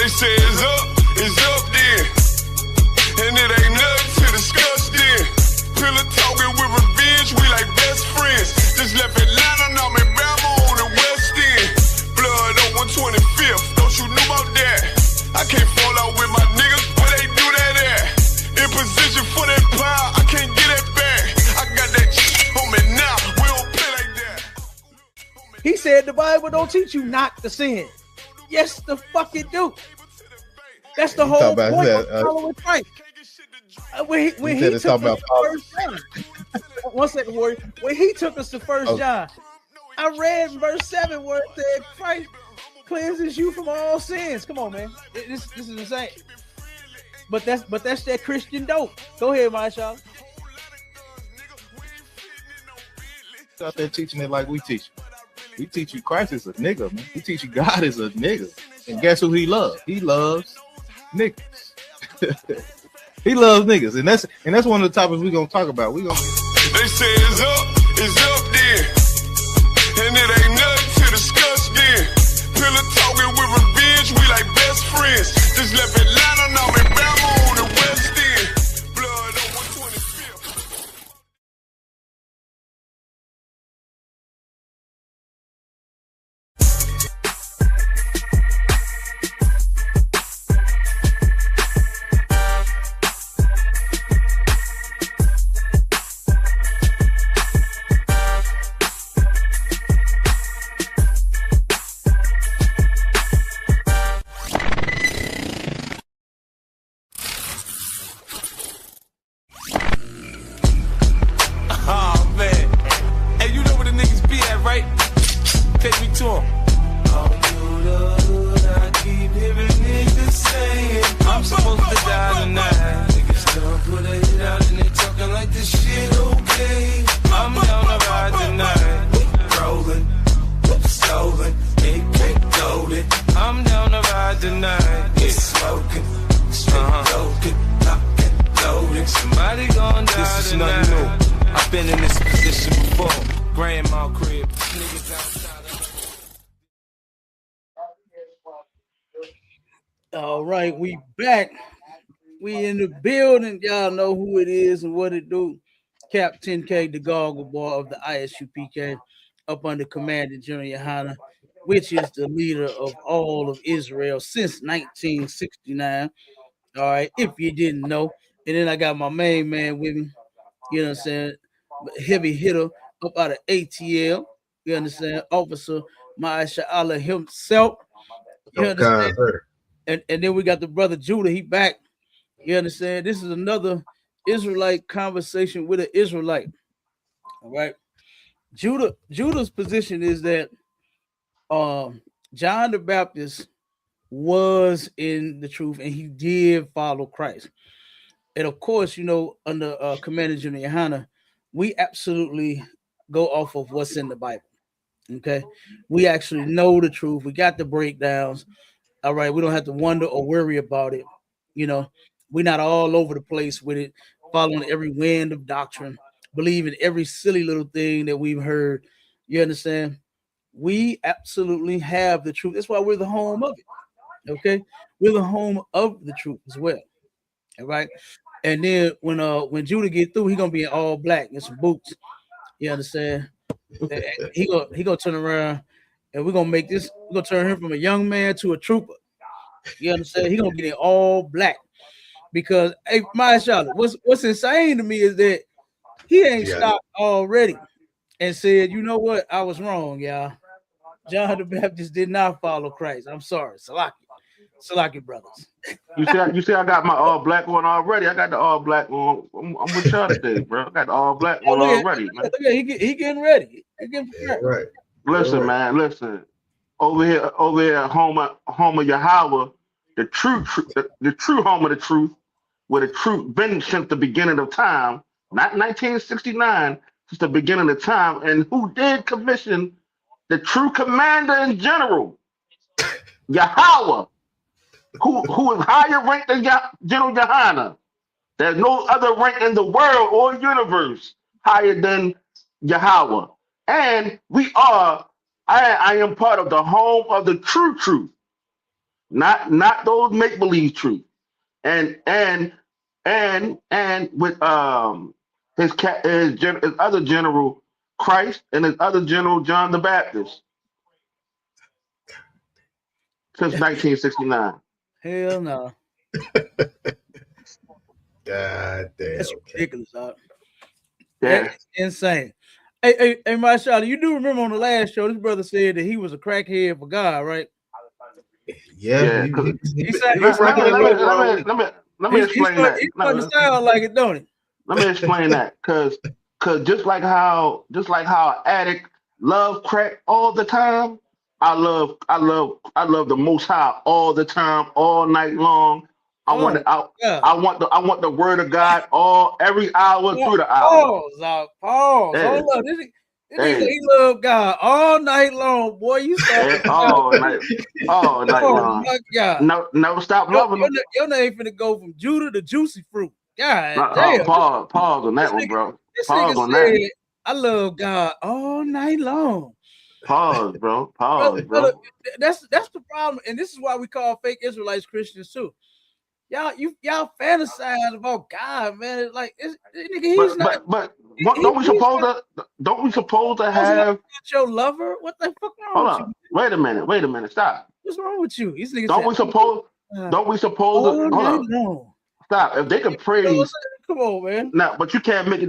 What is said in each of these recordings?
They say it's up then. And it ain't nothing to discuss then. Pillow talking with revenge, we like best friends. Just left Atlanta, now I'm in Bama on the West End. Blood on 125th, don't you know about that? I can't fall out with my niggas, where they do that at? In position for that power, I can't get it back. I got that shit on me now, we don't play like that. He said the Bible don't teach you not to sin. Yes, the fuck it do. That's the whole point of following Christ. When he took us to First John, 1 second, Warrior. When he took us to First John, I read verse 7 where it said Christ cleanses you from all sins. Come on, man. This is insane. But that's that Christian dope. Go ahead, Marshall. Out there teaching it like we teach. We teach you Christ is a nigga, man. We teach you God is a nigga. And guess who he loves? He loves niggas. He loves niggas. And that's one of the topics we're gonna talk about. They say it's up then. And it ain't nothing to discuss then. Pillow talking with revenge, we like best friends. Just left Atlanta, now I'm in Bama on the West End. Blood on 125th. All right, we back. We in the building. Y'all know who it is and what it do. Cap 10K, the Goggle Boy of the ISUPK, up under Commander General Yohana, which is the leader of all of Israel since 1969. All right, if you didn't know. And then I got my main man with me, you know what I'm saying? Heavy hitter up out of ATL, you understand? Officer Maisha Allah himself, you understand? And then we got the brother Judah, he back, you understand? This is another Israelite conversation with an Israelite, all right? Judah's position is that John the Baptist was in the truth and he did follow Christ. And of course, you know, under Commander General Yohana, we absolutely go off of what's in the Bible. Okay, we actually know the truth. We got the breakdowns. All right, we don't have to wonder or worry about it. You know, we're not all over the place with it, following every wind of doctrine, believing every silly little thing that we've heard. You understand? We absolutely have the truth. That's why we're the home of it. Okay, we're the home of the truth as well. All right. And then when Judah get through, he gonna be in all black and some boots. You understand? He gonna turn around and we're gonna turn him from a young man to a trooper. You understand? He gonna get in all black because hey, my Charlotte, what's insane to me is that he ain't stopped already and said, you know what, I was wrong, y'all. John the Baptist did not follow Christ. I'm sorry, Salaki brothers. You see, I got my all black one already. I got the all black one. I'm with y'all today, bro. I got the all black one already, man. He getting ready. He getting prepared. Right. Listen, man. Listen. Over here, home of Yahweh, the true home of the truth, where the truth been since the beginning of time, not 1969, since the beginning of time, and who did commission the true commander in general, Yahweh. Who is higher ranked than General Yohana? There's no other rank in the world or universe higher than Yahweh. And I am part of the home of the true truth. not those make believe truth. And with his other general Christ and his other general John the Baptist since 1969. Hell no. God damn. That's ridiculous, dog. Yeah. That's insane. Hey, Marshall, you do remember on the last show, this brother said that he was a crackhead for God, right? Yeah. He He's let me He's explain that. starting to sound like it, don't he? Let me explain that, cause just like how addict love crack all the time, I love the Most High all the time, all night long. I want the word of God every hour through the hour. Pause. Yeah. Hold up. He love God all night long, boy. You started all night long. My God. No, stop loving him. Your name finna go from Judah to Juicy Fruit. God damn. Pause on that one, bro. This Pause nigga on said, that. I love God all night long. Pause, bro. Pause, bro. That's the problem, and this is why we call fake Israelites Christians too. Y'all fantasize about God, man. Like nigga, he's not. But don't we supposed to have your lover? What the fuck wrong hold with on. you? Wait a minute. Stop. What's wrong with you? These niggas Don't we supposed to hold on. Stop. If they could praise, come on, man. Now, but you can't make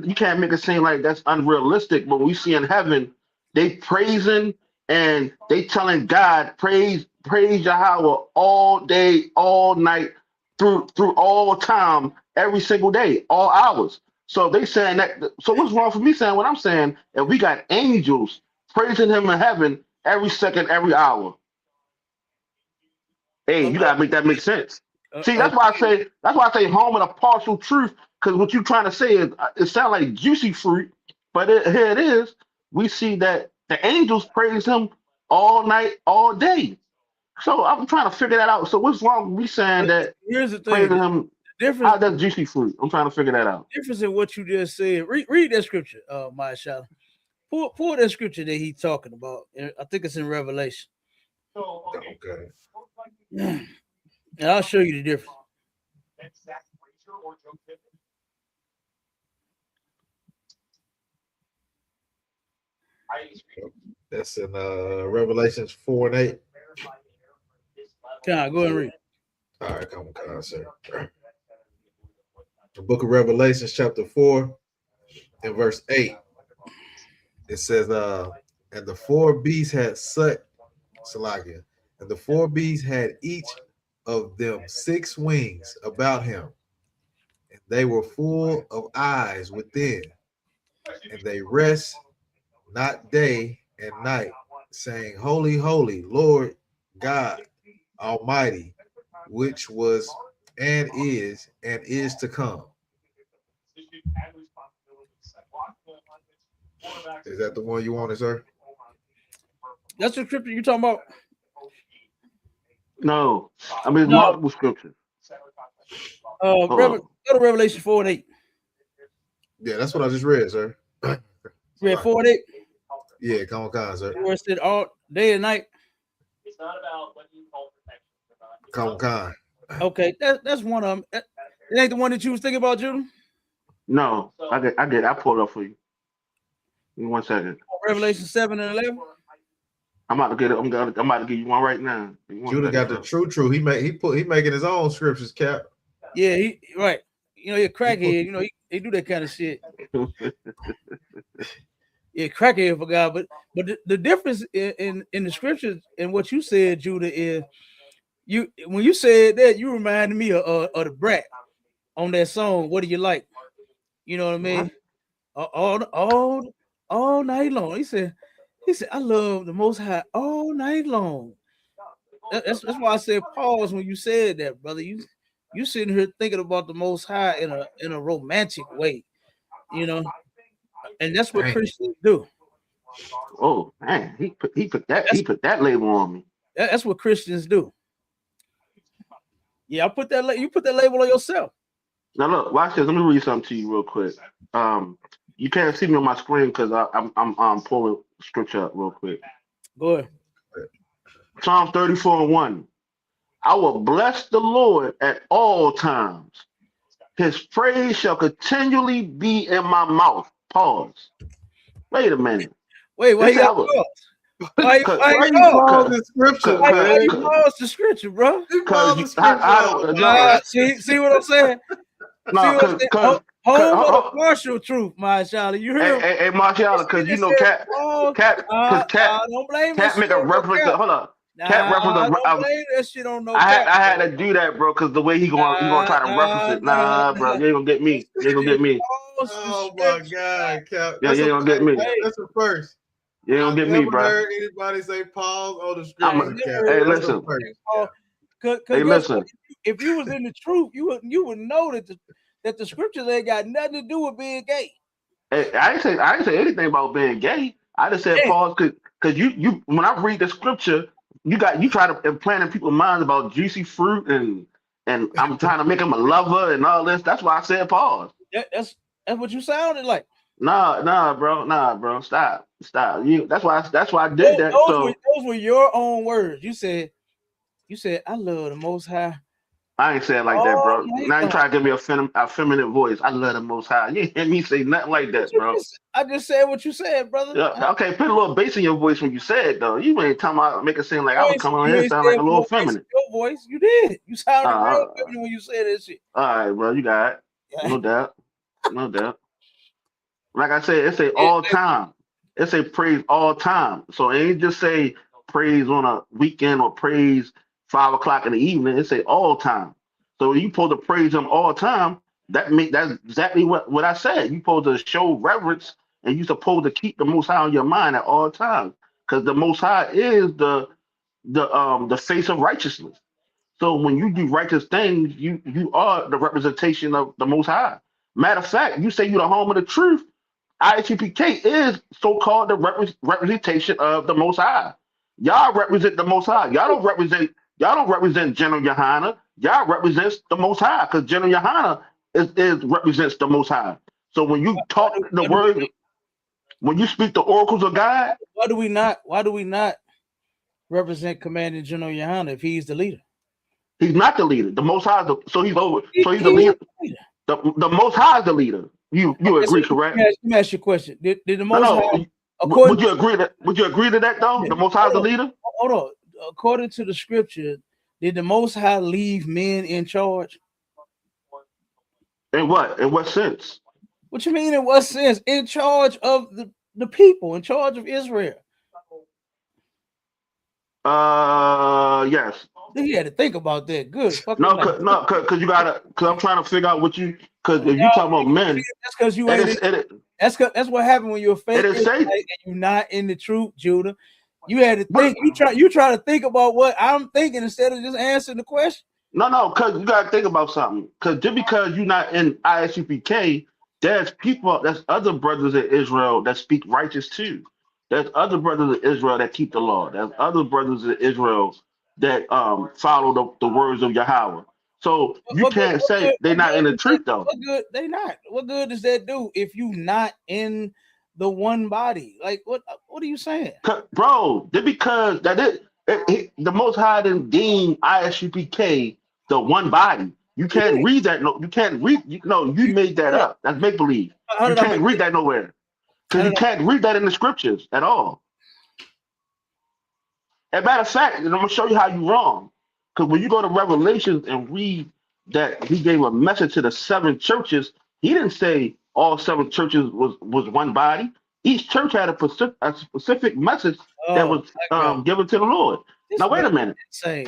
it seem like that's unrealistic. But we see in heaven, they praising and they telling God, praise Yahweh all day, all night, through all time, every single day, all hours. So they saying that. So what's wrong for me saying what I'm saying? If we got angels praising Him in heaven every second, every hour, hey, you gotta make that make sense. See, that's why I say home and a partial truth, because what you're trying to say is it sounds like juicy fruit, but here it is. We see that the angels praise Him all night, all day. So I'm trying to figure that out. So what's wrong with me saying that here's the thing, praising Him? Difference. That's juicy fruit. I'm trying to figure that out. Difference in what you just said. Read that scripture, Mashallah. Pull that scripture that he's talking about. I think it's in Revelation. Okay. And I'll show you the difference. That's in Revelations 4 and 8. Go ahead and read. All right, come on, sir. The book of Revelations, chapter 4, and verse 8. It says, and the four beasts had Salakia, and the four beasts had each of them 6 wings about him, and they were full of eyes within, and they rest not day and night, saying, Holy, holy, Lord God Almighty, which was and is to come. Is that the one you wanted, sir? That's the scripture you talking about? No, I mean multiple scriptures. Go to Revelation 4 and 8. Yeah, that's what I just read, sir. Read 4 and 8. Yeah, come on, sir. Where it said all day and night. It's not about what you call perfection. Come on. Okay, that's one of them. It ain't the one that you was thinking about, Judah? No, I did. I pulled up for you. Give me 1 second. Revelation 7 and 11. I'm about to get it. I'm about to give you one right now. Judah got the true. He making his own scriptures, Cap. Yeah, he right. You know, he a crackhead. You know, he do that kind of shit. Yeah, crackhead for God. But the difference in the scriptures and what you said, Judah, is when you said that, you reminded me of the Brat on that song. What do you like? You know what I mean? All night long. He said, I love the Most High all night long. That's why I said pause when you said that, brother. You sitting here thinking about the Most High in a romantic way, you know, and that's what Christians do. Oh man, he put that label on me. That's what Christians do. Yeah, you put that label on yourself. Now look, watch this. Let me read something to you real quick. You can't see me on my screen because I'm pulling scripture up real quick. Go ahead. Psalm 34:1. I will bless the Lord at all times. His praise shall continually be in my mouth. Pause. Wait a minute. Wait, why This you I got would, pause? Why Why you pause? pause the scripture, Why man? you pause the scripture, bro? You cause pause you, the scripture. I all the don't time. See what I'm saying? See no, what I'm saying? Home of the cause partial truth, my Charlie. You hear him? hey Marciala, cause you know Pause. Don't blame that Cat shit make a on no reference to cap. hold up. Cat reference Don't blame that shit on no I cap. had to do that, bro, because the way he gonna try to reference it. Nah, bro, you ain't gonna get me. You ain't gonna get me. Pause the Oh my scripture. God, Cap. Yeah, you ain't gonna get me. That's a first. You ain't gonna I've get never me, bro. heard anybody say pause on the I'm scripture, Cap. hey, That's a listen. first. Cause Hey, guess listen. what? If you was in the truth, you would know that the scriptures ain't got nothing to do with being gay. Hey, I ain't say anything about being gay. I just said Yeah. pause because you when I read the scripture, you try to implant in people's minds about juicy fruit and I'm trying to make him a lover and all this. That's why I said pause. That's what you sounded like. Nah, bro. Stop. That's why I did that. So Those were your own words. You said, I love the Most High. I ain't saying like that, Oh bro. my Now you God. try to give me a feminine voice. I love the Most High. You ain't hear me say nothing like that, bro. I just said what you said, brother. Yeah, okay, put a little bass in your voice when you say it, though. You ain't talking about make it seem like I was coming on You here and ain't sound like said a little no bass in feminine. your voice. You did. You sounded Uh, real feminine when you said that shit. all right, bro, you got it. Yeah. No doubt. No doubt. Like I said, it's a all time. It's a praise all time. So it ain't just say praise on a weekend or praise 5 o'clock in the evening. It's a all time. So you supposed to praise him all time. That's exactly what I said. You supposed to show reverence and you supposed to keep the Most High on your mind at all times. Because the Most High is the face of righteousness. So when you do righteous things, you are the representation of the Most High. Matter of fact, you say you're the home of the truth. ISUPK is so-called the representation of the Most High. Y'all represent the Most High. Y'all don't represent General Yohana. Y'all represents the Most High because General Yohana is represents the Most High. So when you talk the word, when you speak the oracles of God, Why do we not represent Commanding General Yohana if he's the leader? he's not the leader. The Most High, so he's over. So he's the He is leader. the leader. The Most High is the leader. You Okay, so agree, correct? let me ask you a question. Did the No, Most High, no. according Would you agree that? Would you agree to that though? The Most High is the leader. hold on, according to the scripture, did the Most High leave men in charge? In what? In what sense? What you mean? In what sense? In charge of the people, in charge of Israel. Yes. He had to think about that. Good. Fucking No, night. cause you gotta. Cause I'm trying to figure out what you. Cause if you talking about men, That's because you it ain't. is. That's what happened when you're a fake It is Israelite safe. and you're not in the truth, Judah. You had to think. You try to think about what I'm thinking instead of just answering the question. No. Cause you gotta think about something. Cause just because you're not in ISUPK, there's other brothers in Israel that speak righteous too. There's other brothers in Israel that keep the law. There's other brothers in Israel that follow the words of Yahweh. So you can't say they're not in the truth though. What good? They not. What good does that do if you not in the one body? Like what? What are you saying? Bro, because the Most High didn't deem ISUPK the one body. You can't read that. No, you can't read. You made that up. That's make believe. How You did I can't make read that nowhere because you can't read that in the scriptures at all. As a matter of fact, and I'm gonna show you how you're wrong. Because when you go to Revelations and read that he gave a message to the 7 churches, he didn't say all 7 churches was one body. Each church had a specific message that was given to the Lord. Now wait a minute.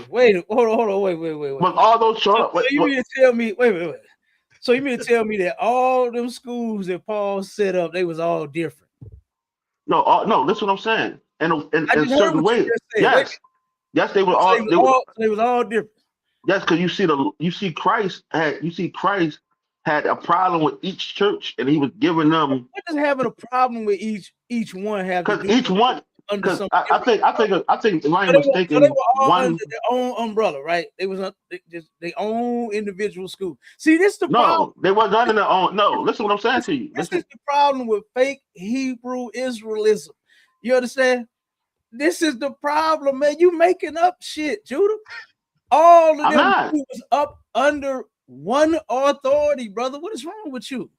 Wait, hold on, wait. Was all those So you mean to tell me? Wait. So you mean to tell me that all them schools that Paul set up, they was all different? No. That's what I'm saying. In certain ways, yes, they were So all. they was all different. Yes, because you see Christ had a problem with each church, and he was giving them. What does having a problem with each one have to do? Because each one, under because some I think if I'm so mistaken, they were all one. under their own umbrella, right? They was just their own individual school. See, this is the No, problem. they weren't under their own. No, listen what I'm saying to you. This Listen. is the problem with fake Hebrew Israelism. You understand? This is the problem, man. You making up shit, Judah. All of I'm them not. was up under one authority, brother. What is wrong with you?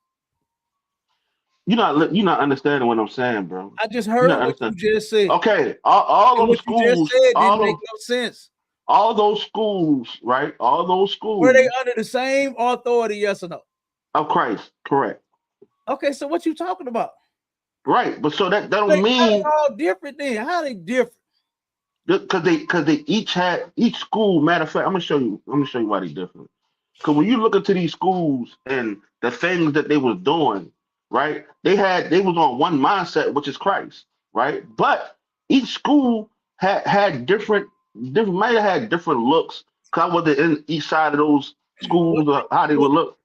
You're not understanding what I'm saying, bro. I just You're heard not what you understanding. just said. Okay, all And them what you just schools, said didn't make no sense. all those schools, right? All those Were they schools under the same authority, yes or no? of Christ, correct? Okay, so what you talking about? Right, but so that How don't they mean all different then? How they different? because they each school. Matter of fact, I'm gonna show you why they different. Because when you look into these schools and the things that they was doing, right? They was on one mindset, which is Christ, right? But each school had might have had different looks. Cause I wasn't in each side of those schools or how they would look.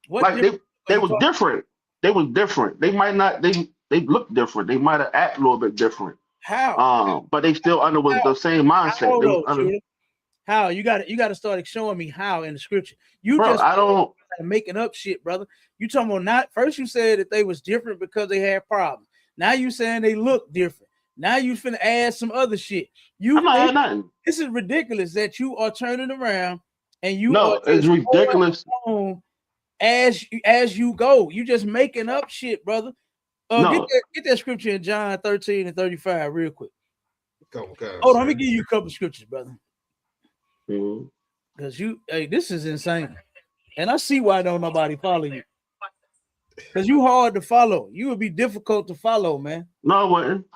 What Like difference are they you was talking different. They was different. They might not they look different. They might have act a little bit different. How? But they still under was the same mindset. How They was though, under, Judah? How? You gotta start showing me how in the scripture. You bro. just I don't. making up shit, brother. You talking about not first you said that they was different because they had problems. Now you saying they look different. Now you finna add some other shit. I'm not adding nothing. This is ridiculous that you are turning around and you No, are it's just ridiculous. going on as you go. You just making up shit, brother. No. Get that scripture in John 13 and 35 real quick. Hold on, let me give you a couple scriptures, brother. Mhm. Because this is insane. And I see why don't nobody follow you. Because you hard to follow. You would be difficult to follow, man. No, it wasn't.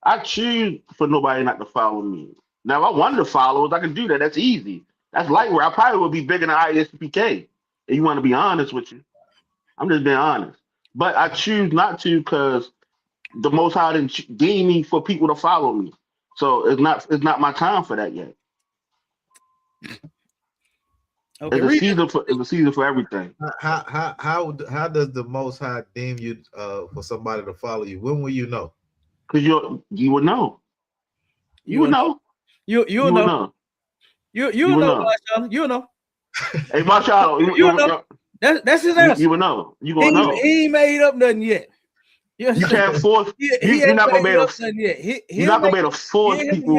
I choose for nobody not to follow me. Now, if I wanted to follow us, I can do that. That's easy. That's light work. I probably would be bigger than ISPK. If you want to be honest with you, I'm just being honest. But I choose not to because the Most High didn't deem me for people to follow me. So it's not my time for that yet. Okay, It's a season for everything. How does the Most High deem you for somebody to follow you? When will you know? Because you would know. You would know. You'll know. You'll know, Marshall. You'll know. Hey, Marshall, you'll know. That's his answer. You would know. You gonna know. He ain't made up nothing yet. You can't force. You're not gonna be able to. You're not gonna be able to force people.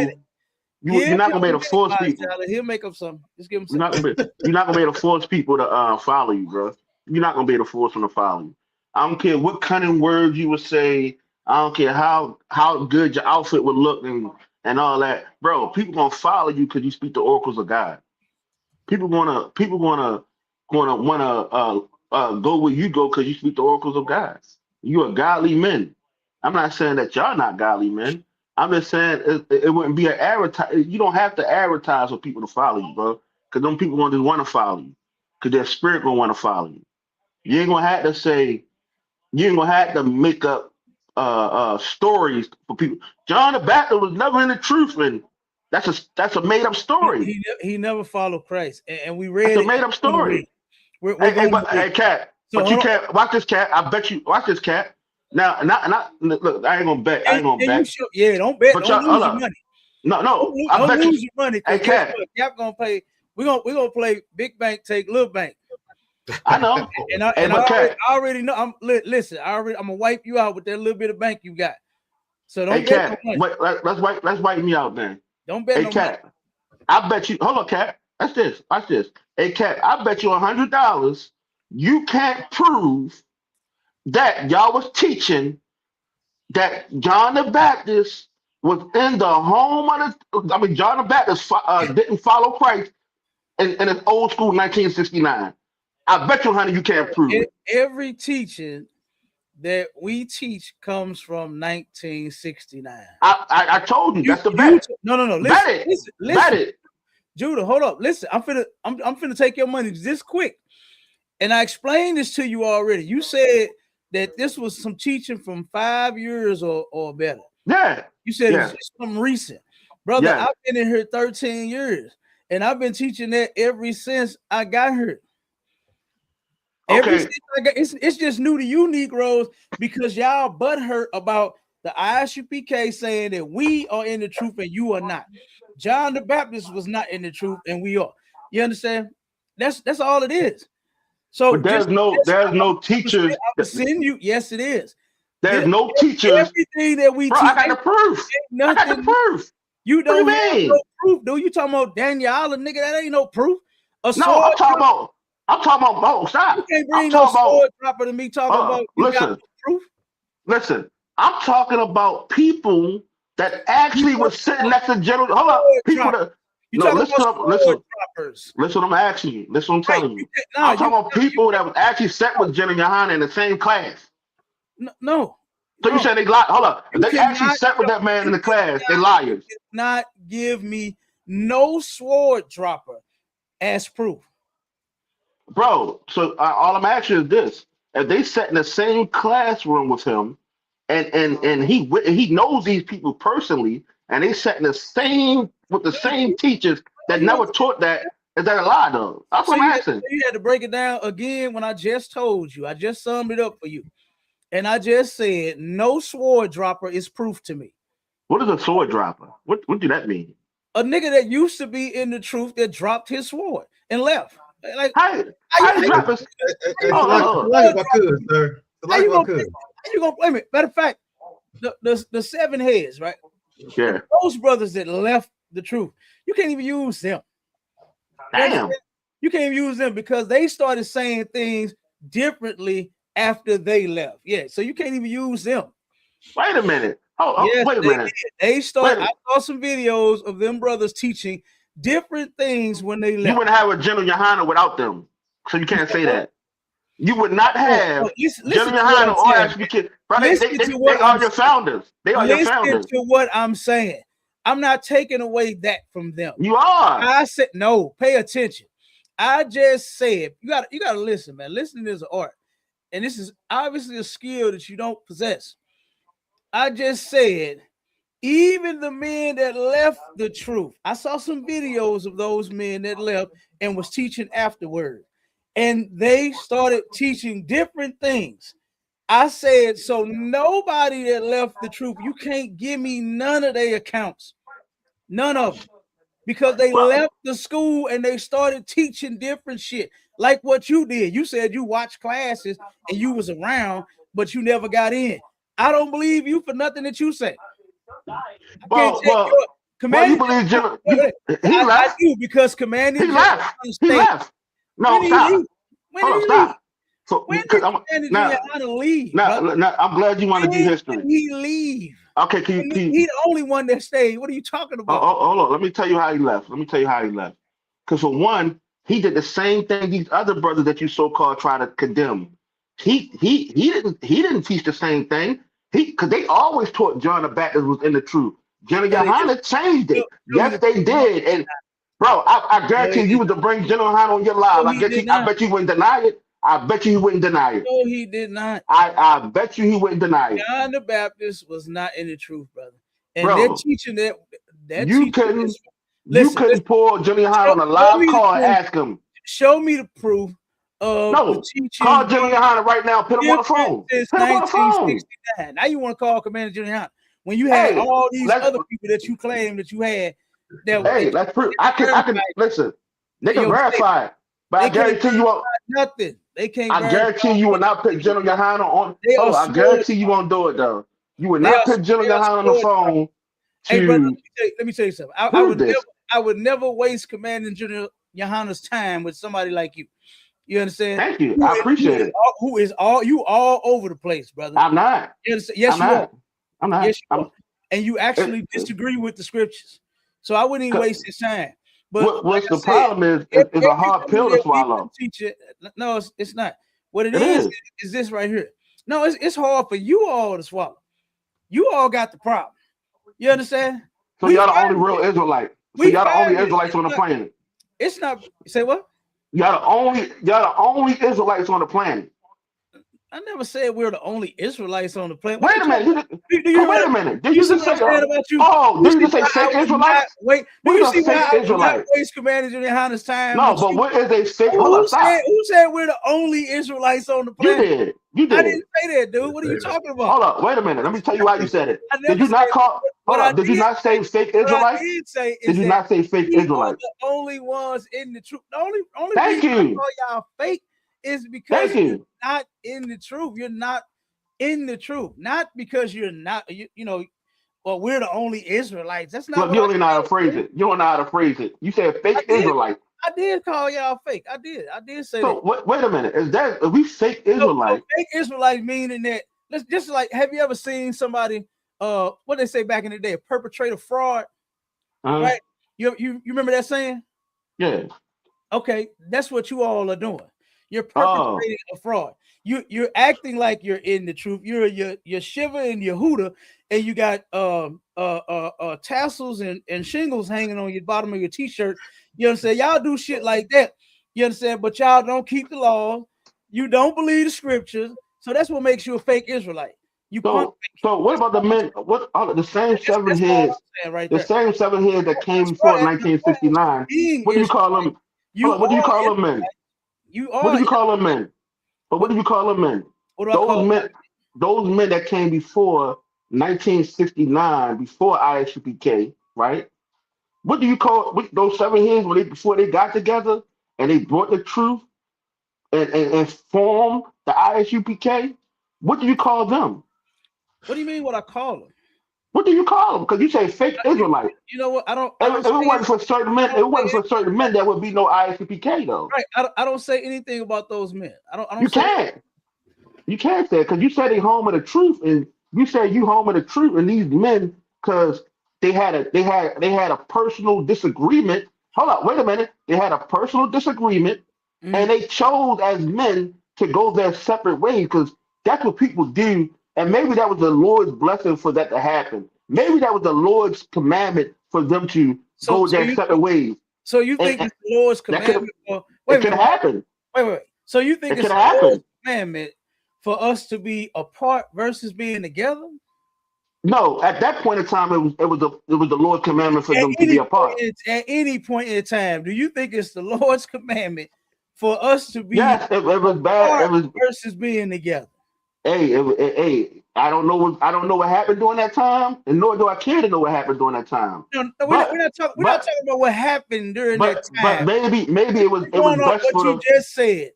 You're not gonna be able to force people. He'll make up something. Just give him You're something. you're not gonna be able to force people to follow you, bro. You're not gonna be able to force them to follow you. I don't care what cunning words you would say. I don't care how good your outfit would look and all that, bro. People gonna follow you because you speak the oracles of God. People wanna go where you go because you speak the oracles of God. You are godly men. I'm not saying that y'all not godly men. I'm just saying it wouldn't be an advertise. You don't have to advertise for people to follow you, bro. Because them people gonna just want to follow you. Because their spirit gonna want to follow you. You ain't gonna have to say. You ain't gonna have to make up stories for people. John the Baptist was never in the truth, and that's a made up story. He never followed Christ, and we read It's a made up story. Hey, Cat, but you can't watch this, Cat. I bet you watch this, Cat. Now, look. I ain't gonna bet. I ain't gonna bet. Don't bet. But don't lose your money. No. I bet lose your money. Hey, Cat. Y'all gonna play. We're gonna play big bank take little bank. I know. I already know. Listen. I'm gonna wipe you out with that little bit of bank you got. So don't bet. Cat, let's wipe me out then. Don't bet. Hey, Cat. I bet you. Hold on, Cat. Watch this. Hey, Cat. I bet you $100. You can't prove that y'all was teaching that John the Baptist was in the home of John the Baptist didn't follow Christ in his old school 1969. I bet you, honey, you can't prove it. Every teaching that we teach comes from 1969. I told you that's the bet. No. Listen. Bet it. Judah, hold up. Listen, I'm finna take your money this quick. And I explained this to you already. You said that this was some teaching from 5 years or better. Yeah. You said it's something recent. Brother, I've been in here 13 years. And I've been teaching that ever since I got here. Okay. It's just new to you Negroes because y'all butthurt about the ISUPK saying that we are in the truth and you are not. John the Baptist was not in the truth and we are. You understand? That's all it is. So but there's no teachers. Send you. Yes, it is. There's no teachers. Everything that we teach. I got the proof. You don't What do you have mean? no proof, dude. You talking about Daniel, nigga? That ain't no proof. No, I'm talking about. Oh, stop. You can't I'm bring no talking about. sword dropper to me talking about you got no proof. Listen. I'm talking about people that actually were sitting next to General. Hold up, people that. You No, talking listen, about sword droppers. listen. I'm asking you. Listen, what I'm telling you. No, I'm talking about people that was actually sat with General Johanna in the same class. No. So you said they lied. Hold up. If they actually cannot- sat with that man in the class, they liars. Not give me no sword dropper as proof. Bro, so all I'm asking is this: if they sat in the same classroom with him, and he knows these people personally, and they sat in the same with the same teachers that never taught that, is that a lie though? That's what I'm asking. You had to break it down again when I just told you. I just summed it up for you, and I just said no sword dropper is proof to me. What is a sword dropper? What do that mean? A nigga that used to be in the truth that dropped his sword and left. Like how you drop it? Like I could, sir. Like I could. How you gonna blame it? Matter of fact, the seven heads, right? Yeah. Those brothers that left the truth, you can't even use them. Damn. You can't even use them because they started saying things differently after they left. Yeah, so you can't even use them. Wait a minute. Wait a minute. They started. I saw some videos of them brothers teaching different things when they left. You wouldn't have a General Johanna without them, so you can't say that. You would not have General Johanna or Ashby Kid. They are your founders. They are your founders. Listen to what I'm saying. I'm not taking away that from them. You are. I said no. Pay attention. I just said you got to listen, man. Listening is an art, and this is obviously a skill that you don't possess. I just said, even the men that left the truth, I saw some videos of those men that left and was teaching afterward, and they started teaching different things. I said, so nobody that left the truth, you can't give me none of their accounts, none of them, because they left the school and they started teaching different shit, like what you did. You said you watched classes and you was around, but you never got in. I don't believe you for nothing that you say. You believe Jim? He left. I do because Commanding he left. He left. No, stop. When did he leave? So when did Commanding leave? Now, I'm glad you want to do history. When did he leave? Okay, he the only one that stayed. What are you talking about? Hold on. Let me tell you how he left. Because for one, he did the same thing these other brothers that you so-called try to condemn. He didn't teach the same thing. Because they always taught John the Baptist was in the truth. General Johanna changed it. Yes, they did. And bro, I guarantee you was to bring General Johanna on your live. I bet you wouldn't deny it. I bet you he wouldn't deny it. No, he did not. I bet you he wouldn't deny it. John the Baptist was not in the truth, brother. And bro, they're teaching that you couldn't pull General Johanna on a live call and ask him. Show me the proof. The teaching. Call General Johanna right now. Put him on the phone. Since 1969. Now you want to call Commander General Johanna when you had all these other people that you claim that you had. That's proof. I can listen. They can verify it, but I guarantee you won't. Nothing. They can't. I guarantee you will not put General Johanna on. I guarantee you won't do it though. You would not put General Johanna on the phone. Hey, brother, let me tell you something. I would never waste Commander General Johanna's time with somebody like you. You understand? Thank you. I appreciate it. Who is all over the place, brother? I'm not. You understand? Yes, you are. I'm not. Yes, you are. And you actually disagree with the scriptures. So I wouldn't even waste his time. But what's the problem is a hard pill to swallow. No, it's not. What it is this right here. No, it's hard for you all to swallow. You all got the problem. You understand? So y'all the only real Israelite. So y'all the only Israelites on the planet. It's not. Say what? Y'all the only Israelites on the planet. I never said we're the only Israelites on the planet. Wait a minute. Wait a minute. Did you just say about you? Did you just say fake Israelites? Wait. Do you see why I would not waste Commander General Johanna's time? No, but what is a fake? Who said we're the only Israelites on the planet? You did. I didn't say that, dude. What are you talking about? Hold up. Wait a minute. Let me tell you why you said it. Did you not call? Hold up. Did you not say fake Israelites? Did you not say fake Israelites? The only ones in the truth. The only Thank reason you. I call y'all fake is because you're not in the truth. You're not in the truth. Not because you're not. You know, or we're the only Israelites. That's not Look, what you I don't even know how to said. phrase it. You don't know how to phrase it. You said fake Israelite. I did call y'all fake. I did say So that. wait a minute. Are we fake So Israelite? fake Israelites meaning that let's just like, have you ever seen somebody what they say back in the day, perpetrate a fraud? Right? You remember that saying? Yeah. Okay, that's what you all are doing. You're Oh. perpetrating a fraud. You're acting like you're in the truth. You're Shiva and Yehuda, and you got tassels and shingles hanging on your bottom of your t-shirt. You understand? Y'all do shit like that. You understand? But y'all don't keep the law. You don't believe the scriptures. So that's what makes you a fake Israelite. You So what about the men? What are the same seven that's all I'm heads? saying right The there. same seven heads that came As before far as 1969. being What do you call them? Israelite, Hold on, what do you call them men? What do you call them men? But what do you call them men? What do I call them? Those men that came before 1969, before ISUPK, right? What do you call those seven heads before they got together and they brought the truth and formed the ISUPK? What do you call them? What do you mean what I call them? What do you call them? Because you say fake Israelite. You know what? I don't If it wasn't for certain men, it there would be no ISUPK though. Right. I don't say anything about those men. I don't You say can't. You can't say it because you said they home of the truth, and you said you home of the truth, and these men because they had a personal disagreement. Hold up, wait a minute. They had a personal disagreement, and they chose as men to go their separate ways because that's what people do. And maybe that was the Lord's blessing for that to happen. Maybe that was the Lord's commandment for them to go their separate ways. So you think it's the Lord's commandment? It could have happened. Wait. So you think it's the Lord's commandment for us to be apart versus being together? No, at that point in time, it was the Lord's commandment for them to be apart. At any point in time, do you think it's the Lord's commandment for us to be yes, it was bad. It was versus being together? Hey, I don't know what happened during that time, and nor do I care to know what happened during that time. No, we're not talking about what happened during that time. But maybe it was best for them. You just said.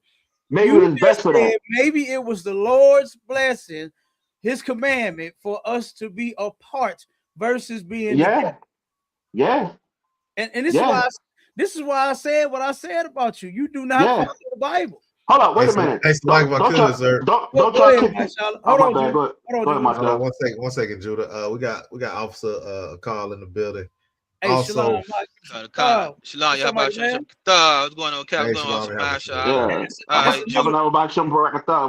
Maybe it was best for that. Maybe it was the Lord's blessing, His commandment for us to be apart versus being together. Yeah. And this is why I said what I said about you. You do not follow the Bible. Hold on, wait a minute. Don't y'all kick me. Hold on, one second, Judah. We got Officer Carl in the building. Hey, also, Shalom, y'all about what's going on, Cap?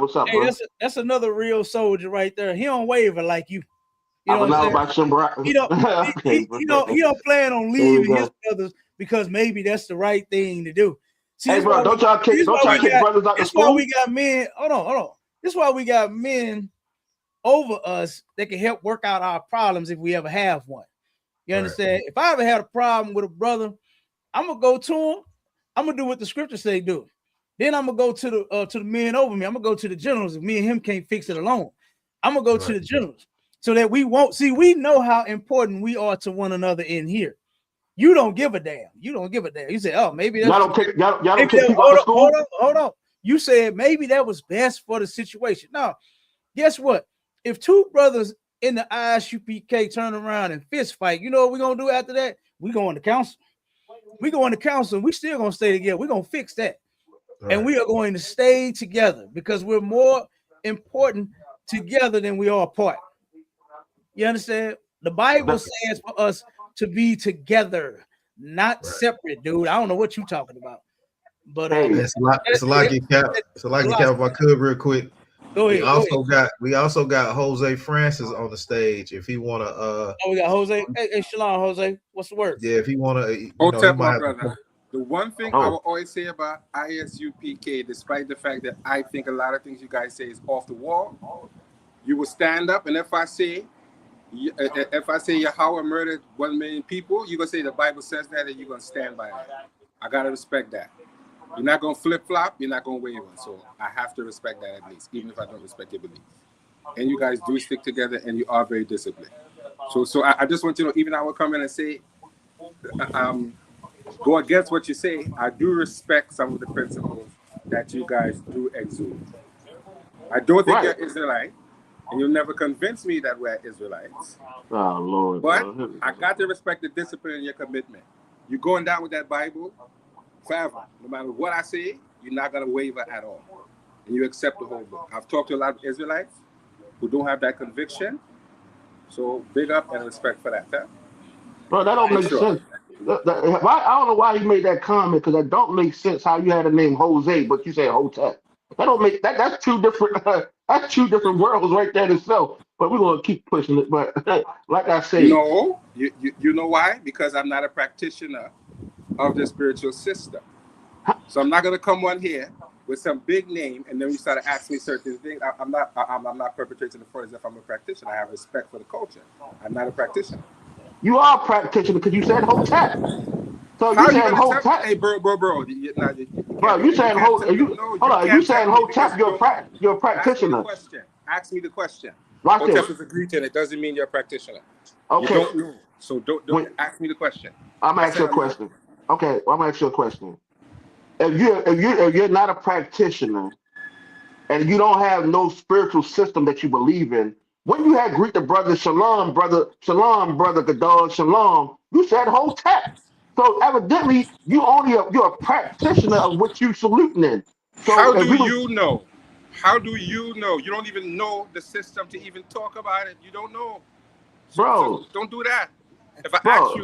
What's up, bro? That's another real soldier right there. He don't waver like you. You know what I'm saying? He don't plan on leaving his brothers because maybe that's the right thing to do. See, hey, bro, don't y'all kick brothers out of school? That's why we got men. Hold on. This is why we got men over us that can help work out our problems if we ever have one. You understand? Right. If I ever had a problem with a brother, I'm gonna go to him. I'm gonna do what the scriptures say do. Then I'm gonna go to the men over me. I'm gonna go to the generals. If me and him can't fix it alone, I'm gonna go to the generals so that we won't see. We know how important we are to one another in here. You don't give a damn. You say, oh, maybe that's y'all don't kick people out of school. Hold on. You said maybe that was best for the situation. Now, guess what? If two brothers in the ISUPK turn around and fist fight, you know what we're gonna do after that? We going to council. We still gonna stay together. We're gonna fix that. Right. And we are going to stay together because we're more important together than we are apart. You understand? The Bible says for us to be together, not separate, dude. I don't know what you're talking about. But it's a lot get cap. It's a lot get cap if I could real quick. Go ahead. We also got Jose Francis on the stage. If he wanna we got Jose. Hey, shalom, Jose. What's the word? Yeah, if he wanna my brother. The one thing I will always say about ISUPK, despite the fact that I think a lot of things you guys say is off the wall, you will stand up, and if I say Yahweh murdered 1 million people, you're gonna say the Bible says that, and you're gonna stand by it. I gotta respect that. You're not gonna flip-flop, you're not gonna waver. So I have to respect that at least, even if I don't respect your belief. And you guys do stick together, and you are very disciplined. So I just want you to know, even I will come in and say, go against what you say. I do respect some of the principles that you guys do exude. I don't think you're Israelite. And you'll never convince me that we're Israelites. Oh Lord. But Lord. I got to respect the discipline and your commitment. You're going down with that Bible forever. No matter what I say, you're not going to waver at all. And you accept the whole book. I've talked to a lot of Israelites who don't have that conviction. So big up and respect for that. Huh? Bro, that don't make sense. I don't know why he made that comment, because that don't make sense how you had the name Jose, but you say Hotep. That don't make that's two different that's two different worlds right there itself. But we're gonna keep pushing it. But like I say, no, you know why? Because I'm not a practitioner of the spiritual system. So I'm not gonna come on here with some big name and then you start to ask me certain things. I'm not perpetrating the fraud as if I'm a practitioner. I have respect for the culture. I'm not a practitioner. You are a practitioner because you said Hotep. So how you saying Hotep? Hey, bro. You saying Hotep? You saying Hotep? You're a practitioner. Ask me the question. Watch Hotep this. is a greeting. It doesn't mean you're a practitioner. Okay. You don't know. So don't ask me the question. I'm asking you a question. Okay, I'm gonna ask you a question. If you're not a practitioner and you don't have no spiritual system that you believe in, when you had greet the brother Shalom, brother Gadol, Shalom, you said Hotep. So evidently you're a practitioner of what you saluting in. So how do you know? How do you know? You don't even know the system to even talk about it. You don't know. So don't do that. If I ask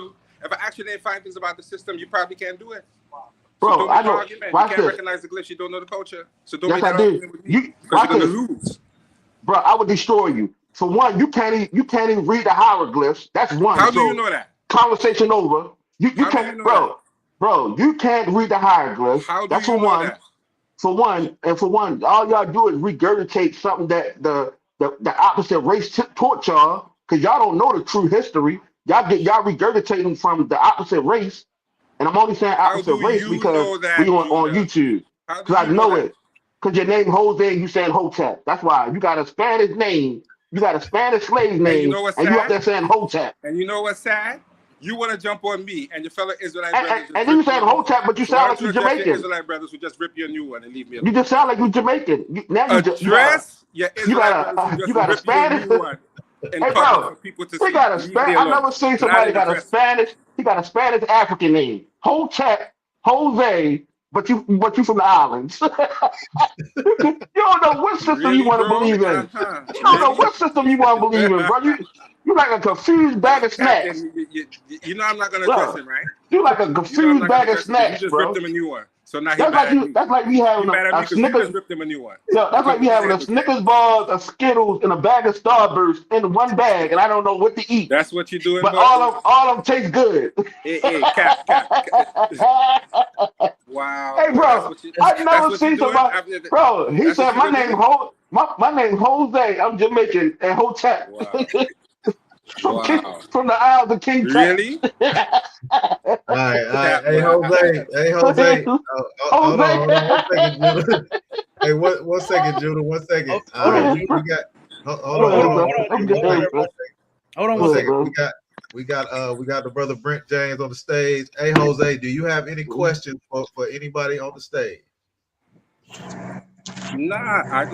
you to find things about the system, you probably can't do it. So don't make an argument. You can't recognize the glyphs. You don't know the culture. So don't make that argument with me because you're gonna lose. Bro, I would destroy you. For one, you can't even read the hieroglyphs. That's one. How do you know that? Conversation over. You can't, bro. You can't read the hieroglyphs. That's for one. For one, all y'all do is regurgitate something that the opposite race taught y'all, because y'all don't know the true history. Y'all regurgitating from the opposite race, and I'm only saying opposite race because we on YouTube. Because I know it. Because your name Jose and you saying Hotep. That's why. You got a Spanish name. You got a Spanish slave name. And you know what's sad? You up there saying Hotep. And you know what's sad? You want to jump on me and your fellow Israelite brothers. And then you saying Hotep, but you sound like you're Jamaican. Your Israelite brothers who just rip you a new one and leave me alone. You just sound like you're Jamaican. You got a Spanish. Hey, bro, we got a Spanish. I never seen somebody got a Spanish. He got a Spanish African name. Hotep, Jose. But you from the islands. You don't know what system you want to believe in. You don't know what system you want to believe in, bro. You like a confused bag of snacks. You know I'm not gonna address him, right? You like a confused bag of snacks, you just bro. ripped him a new one. So now that's like me having a Snickers. Ripped him a new one. Yeah, that's like me having a Snickers bars, a Skittles, and a bag of Starburst in one bag, and I don't know what to eat. That's what you're doing. But all of them taste good. Hey, cap. Wow. Hey, bro, I've never seen somebody. Bro, he said my name Jose. I'm Jamaican and Hotep. Wow. From the Isles of King Tut. Really? All right. Hey, Jose. Hold on. 1 second, Judah. Hey, 1 second, Judah. 1 second. Hold on 1 second. We got the brother Brent James on the stage. Hey, Jose, do you have any questions for anybody on the stage? Nah, I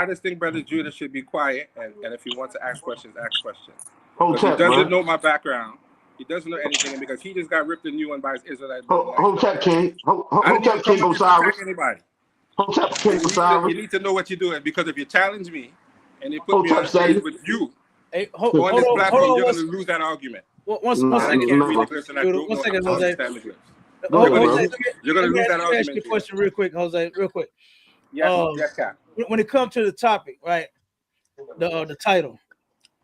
just think Brother Judah should be quiet, and if he wants to ask questions, ask questions. He doesn't know my background. He doesn't know anything, because he just got ripped a new one by his Israelite brother. Hotep King. Hotep King Osiris. Hotep King Osiris. You need to know what you're doing, because if you challenge me and they put me on stage with you on this platform, you're going to lose that argument. One second, Jose. You're going to lose that argument. Ask you a question real quick, Jose. Real quick. Yes, Cap. When it comes to the topic, right? The title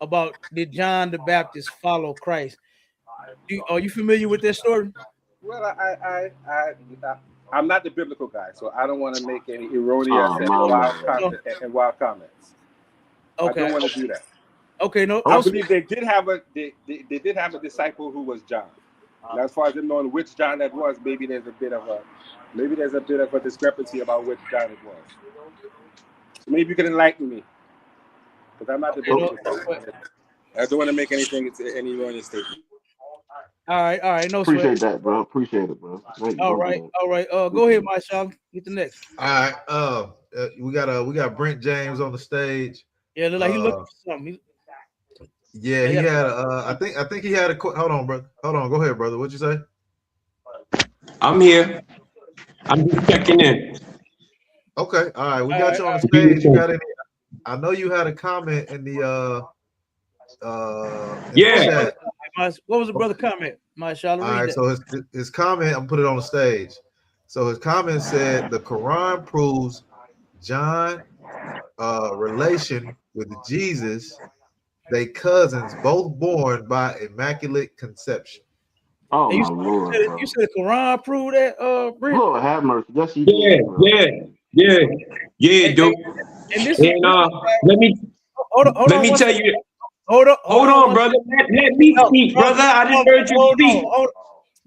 about did John the Baptist follow Christ? Are you familiar with that story? Well, I'm not the biblical guy, so I don't want to make any erroneous and wild comments. Okay. I don't want to do that. Okay, no. I believe they did have a disciple who was John. And as far as them knowing which John that was, maybe there's a bit of a discrepancy about which John it was. So maybe you can enlighten me, because I'm not the biblical guy. I don't want to make any erroneous statement. All right. No, appreciate that, bro. Appreciate it, bro. All right. Go ahead, Marshall. Get the next. All right. We got Brent James on the stage. Yeah, look like he looking for something. Yeah, he had. I think he had a. Hold on, brother. Hold on. Go ahead, brother. What'd you say? I'm here. I'm just checking in. Okay. All right. We got you on the stage. You got any? I know you had a comment in the chat. What was the brother comment? All right. So his comment. I'm put it on the stage. So his comment said the Quran proves John relation with Jesus. They cousins, both born by immaculate conception. Oh my Lord, bro. You said the Quran proved that, Brent? Lord have mercy. Yes, you Yeah, did, bro. yeah, dude. And this let me tell you. Hold on, brother. Let me speak, brother. I didn't heard you speak.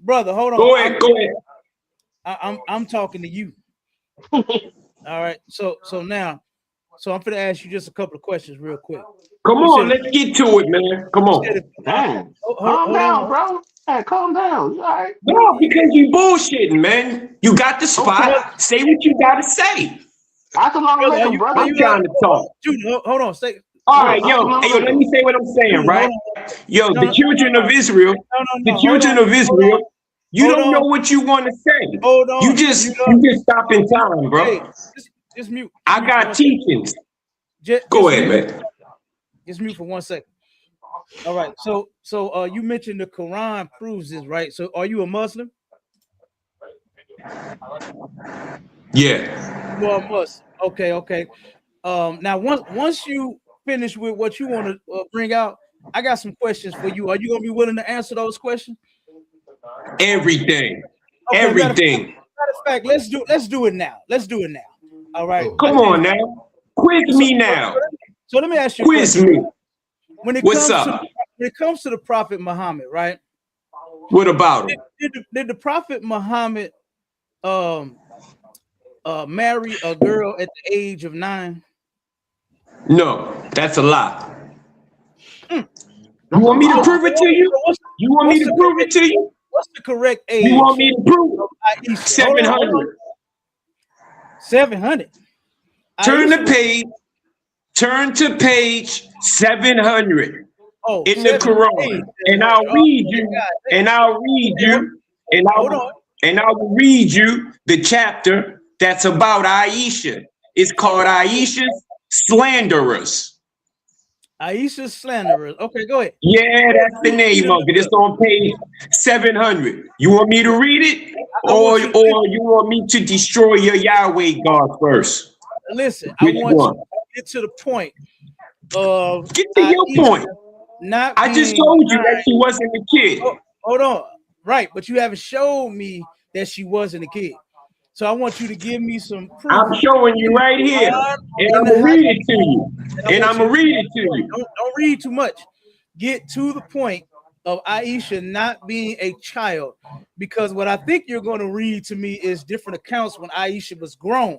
Brother, hold on. Go ahead. I'm talking to you. All right. So now, I'm gonna ask you just a couple of questions real quick. Come on, let's get to it, man. Come on. Damn. Calm down, bro. Hey, calm down. You all right? No, because you bullshitting, man. You got the spot. Okay. Say what you gotta say. Assalamu alaikum, brother. I'm trying to talk. Dude, hold on. Say. All right, yo, let me say what I'm saying, right? Yo, the children of Israel, you don't know what you want to say. Hold on. You just stop in time, bro. Hey, just mute. I got teachings. Go ahead, man. Just mute for 1 second. All right. So you mentioned the Quran proves this, right? So are you a Muslim? Yeah. You are a Muslim. Okay. Now once you finish with what you want to bring out, I got some questions for you. Are you gonna be willing to answer those questions? Everything. Okay, Everything. Matter of fact, let's do it now. All right. Come on now. Quiz me now. So let me ask you. Quiz me. When it comes to the Prophet Muhammad, right? What about him? Did the Prophet Muhammad marry a girl at the age of 9? No, that's a lie. You want me to prove it to you? You want me to prove it to you? What's the correct age? You want me to prove it? 700. 700. Turn to page 700 in the 700. Quran, and I'll read you, the chapter that's about Aisha. It's called Aisha's Slanderers. Aisha's Slanderers. Okay, go ahead. Yeah, that's the name of it. It's on page 700. You want me to read it, or you want me to destroy your Yahweh God first? Listen, I want you to get to the point of get to your point. I just told you that she wasn't a kid. Hold on. Right, but you haven't showed me that she wasn't a kid. So I want you to give me some proof. I'm showing you right here, and I'm gonna read it to you. Don't read too much. Get to the point of Aisha not being a child, because what I think you're going to read to me is different accounts when Aisha was grown.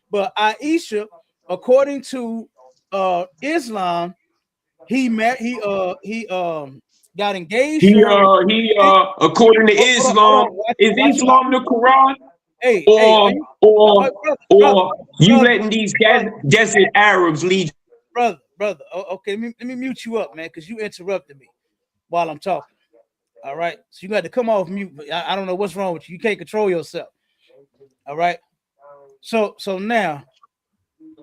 But Aisha, according to Islam, he got engaged. According to Islam, is Islam the Quran? Or you letting these desert Arabs lead? Brother. Okay, let me mute you up, man, because you interrupted me while I'm talking. All right, so you got to come off mute. I don't know what's wrong with you. You can't control yourself. All right. So now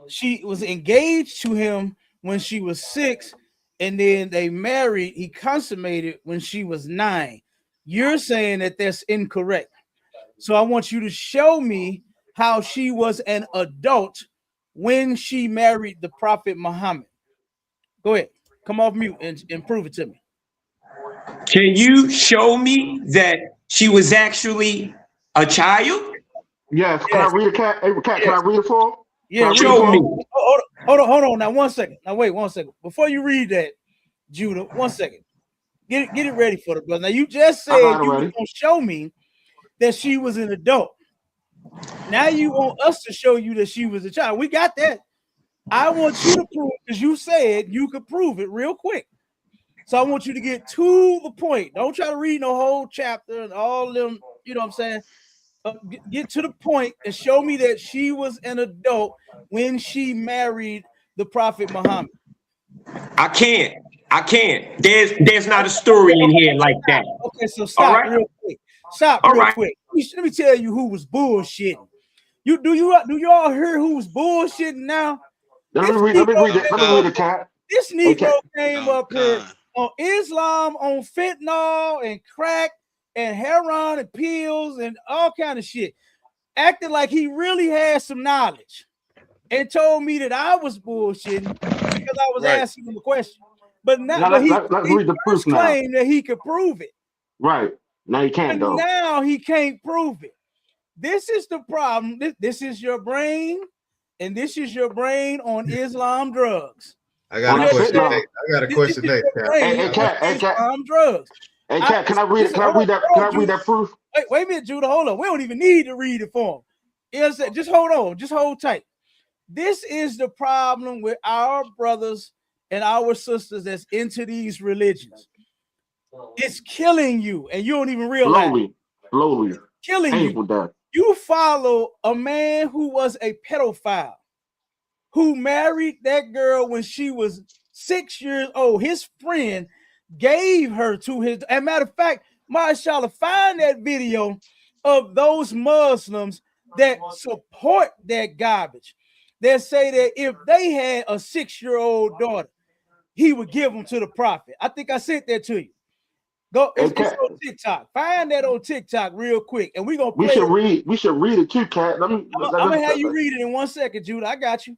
she was engaged to him when she was 6, and then they married. He consummated when she was 9. You're saying that that's incorrect. So I want you to show me how she was an adult when she married the Prophet Muhammad. Go ahead. Come off mute and prove it to me. Can you show me that she was actually a child? Yes. Can I read it, Cat? Hey, Cat, can I read it for him? Yeah. Show me. Hold on. Now, 1 second. Now, wait 1 second. Before you read that, Judah, 1 second. Get it ready for the brother. Now, you just said you were going to show me that she was an adult. Now you want us to show you that she was a child. We got that. I want you to prove, because you said you could prove it real quick. So I want you to get to the point. Don't try to read no whole chapter and all them, you know what I'm saying? Get to the point and show me that she was an adult when she married the Prophet Muhammad. I can't. There's not a story in here like that. Okay, so stop real quick. Stop real quick. Let me tell you who was bullshitting. Do you all hear who was bullshitting now? Let me read the cat. This Negro came up here on Islam, on fentanyl and crack and heroin and pills and all kind of shit, acting like he really had some knowledge, and told me that I was bullshitting because I was asking him a question. But now he read the proof claimed that he could prove it. Right. Now he can't though. Now he can't prove it. This is the problem. This is your brain, and this is your brain on Islam drugs. I got a question. I got a question next. Hey, Cat. Islam drugs. Hey, Cat, can I read that proof? Wait a minute, Judah. Hold on. We don't even need to read it for him. You know what I'm saying? Just hold on. Just hold tight. This is the problem with our brothers and our sisters that's into these religions. It's killing you, and you don't even realize. Slowly. Killing you. You follow a man who was a pedophile, who married that girl when she was 6 years old. His friend gave her to his. As a matter of fact, mashallah, find that video of those Muslims that support that garbage. They say that if they had a 6-year-old daughter, he would give them to the prophet. I think I sent that to you. Go, it's on TikTok. Find that on TikTok real quick, and we're gonna play we should read it too, Cat. I'm gonna have you read it in 1 second, Judah. I got you.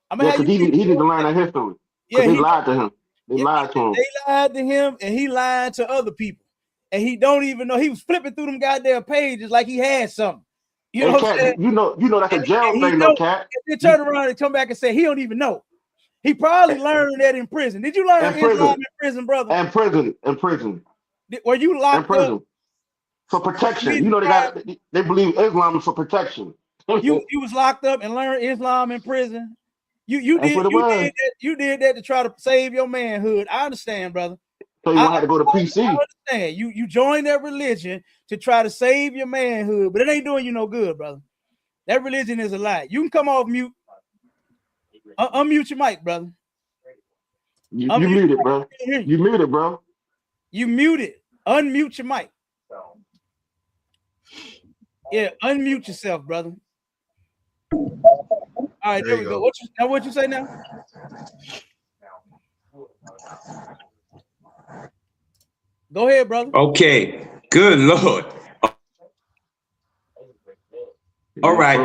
I'm gonna have you. He need to learn that history. Yeah, they lied to him. They lied to him. They lied to him, and he lied to other people, and he don't even know. He was flipping through them goddamn pages like he had something. You know what I'm saying? You know that's a jail thing, though, Cat. And then turn around and come back and say he don't even know. He probably learned that in prison. Did you learn Islam in prison, brother? In prison. Were you locked up for protection? You know they believe Islam is for protection. you was locked up and learned Islam in prison. You did that to try to save your manhood. I understand, brother. So you had to go to PC. I understand. You joined that religion to try to save your manhood, but it ain't doing you no good, brother. That religion is a lie. You can come off mute. Unmute your mic, brother. You muted, bro. You muted, bro. You muted. Unmute your mic. Yeah, unmute yourself, brother. All right, there we go. What you say now? Go ahead, brother. Okay. Good Lord. All right.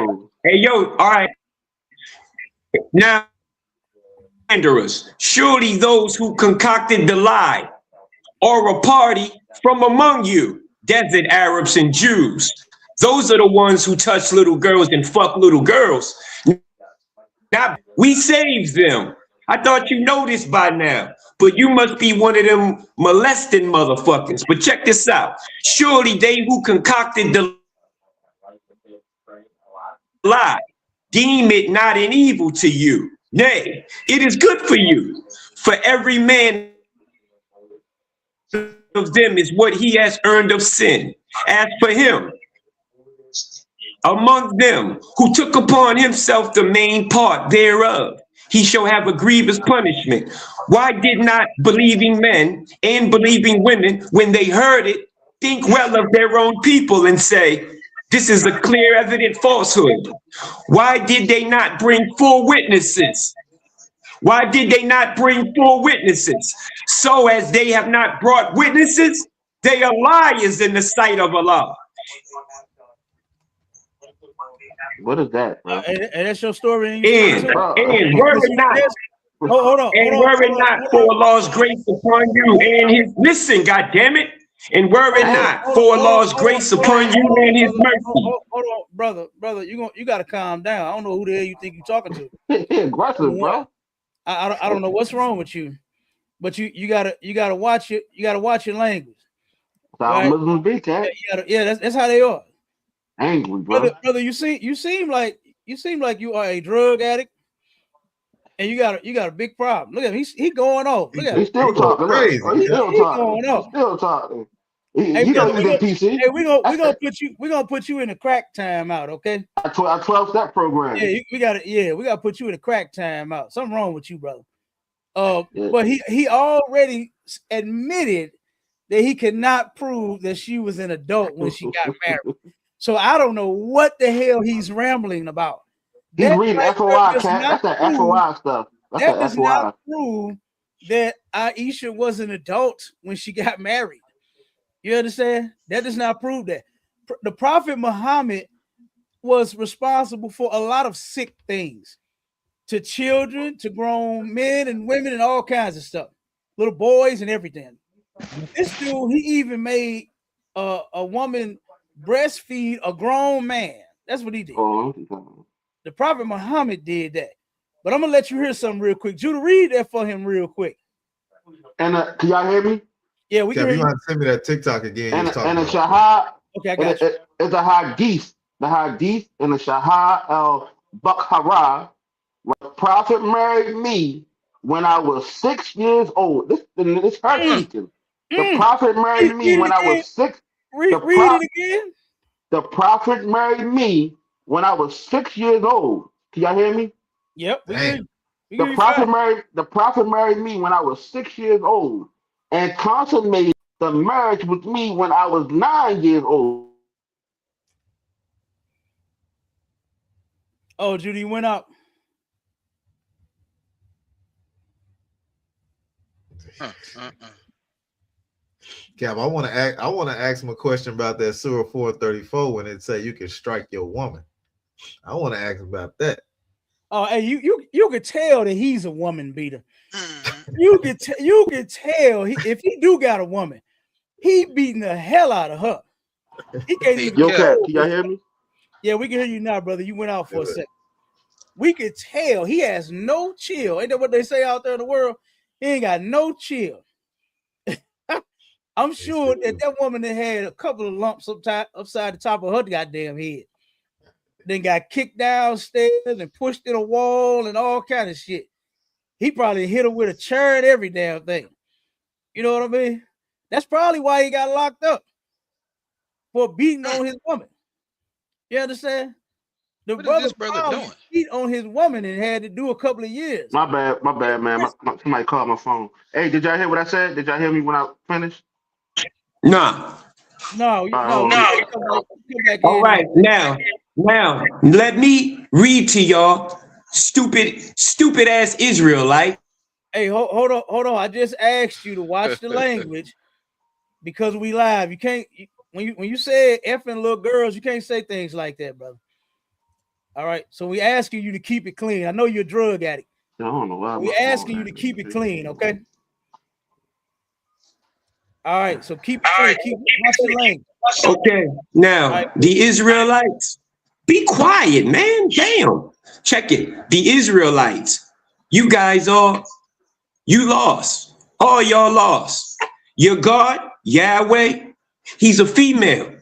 Hey, yo. All right. Now, surely those who concocted the lie are a party from among you, desert Arabs and Jews. Those are the ones who touch little girls and fuck little girls. Now, we saved them. I thought you know this by now, but you must be one of them molesting motherfuckers. But check this out. Surely they who concocted the lie deem it not an evil to you. Nay, it is good for you. For every man of them is what he has earned of sin. As for him, among them who took upon himself the main part thereof, he shall have a grievous punishment. Why did not believing men and believing women, when they heard it, think well of their own people and say, this is a clear, evident falsehood? Why did they not bring 4 witnesses? Why did they not bring 4 witnesses? So as they have not brought witnesses, they are liars in the sight of Allah. What is that, bro? And that's your story. And were it not, hold on, were it not for Allah's grace upon you and his, listen, goddammit, and were it not for Allah's grace upon you and his mercy. Hold on, brother, you gotta calm down. I don't know who the hell you think you're talking to. Aggressive, bro. I don't know what's wrong with you, but you gotta watch it. You gotta watch your language. Right? Muslims be, Cat. Yeah, that's how they are. Angry, bro. Brother, you seem like you are a drug addict, and you got a big problem. Look at him, he going off. Look at him. He's still talking. Crazy. He's still talking. Going off. He's still talking. Hey, you know he's in PC. Hey, we're gonna put you in a crack time out, okay? A 12-step program. Yeah, we gotta put you in a crack time out. Something wrong with you, brother. But he already admitted that he could not prove that she was an adult when she got married. So I don't know what the hell he's rambling about. He's That reading right FOI, there cat. That's that prove- FOI stuff. That's that that does FOI. not prove that Aisha was an adult when she got married. You understand? That does not prove that. The Prophet Muhammad was responsible for a lot of sick things to children, to grown men and women, and all kinds of stuff, little boys and everything. This dude, he even made a woman breastfeed a grown man. That's what he did. The Prophet Muhammad did that. But I'm gonna let you hear something real quick. Judah, read that for him real quick. And can y'all hear me? Yeah, we can. You want to send me that TikTok again? And the Shahad. Okay, I got you. It's a hadith. The hadith in the Shahad al Bukhara. The Prophet married me when I was 6 years old. This her speaking. The Prophet married me when I was 6. Read it again. The Prophet married me when I was 6 years old. Can y'all hear me? Yep. The Prophet married me when I was 6 years old and consummated the marriage with me when I was 9 years old. Oh, Judy went up. Cap, I want to ask him a question about that Surah 434 when it say you can strike your woman. I want to ask him about that. Oh, hey, you could tell that he's a woman beater. You could tell if he do got a woman, he beating the hell out of her. He can't even. Yo, Cap, can y'all hear me? Yeah, we can hear you now, brother. You went out for a second. We could tell he has no chill. Ain't that what they say out there in the world? He ain't got no chill. I'm sure that woman that had a couple of lumps upside the top of her goddamn head, then got kicked downstairs and pushed in a wall and all kind of shit. He probably hit her with a chair and every damn thing. You know what I mean? That's probably why he got locked up for beating on his woman. You understand? The brother doing? Beat on his woman and had to do a couple of years. My bad, man. Somebody called my phone. Hey, did y'all hear what I said? Did y'all hear me when I finished? Nah. No. All right, now, let me read to y'all, stupid ass Israelite. Hey, hold on. I just asked you to watch the language because we live. You can't when you say effing little girls, you can't say things like that, brother. All right, so we asking you to keep it clean. I know you're a drug addict. I don't know why. We asking you to keep it clean, okay? All right, so keep it clean. Watch the language. Okay, now the Israelites, be quiet, man. Damn. Check it. The Israelites, you guys you lost. All y'all lost. Your God, Yahweh, he's a female.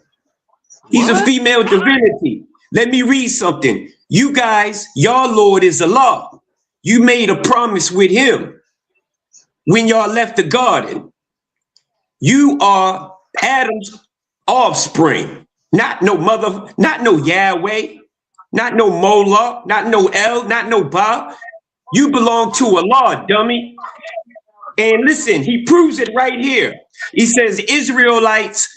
He's a female divinity. Let me read something. You guys, your Lord is Allah. You made a promise with him when y'all left the garden. You are Adam's offspring, not no mother, not no Yahweh, not no Moloch, not no El, not no Ba. You belong to Allah, dummy. And listen, he proves it right here. He says Israelites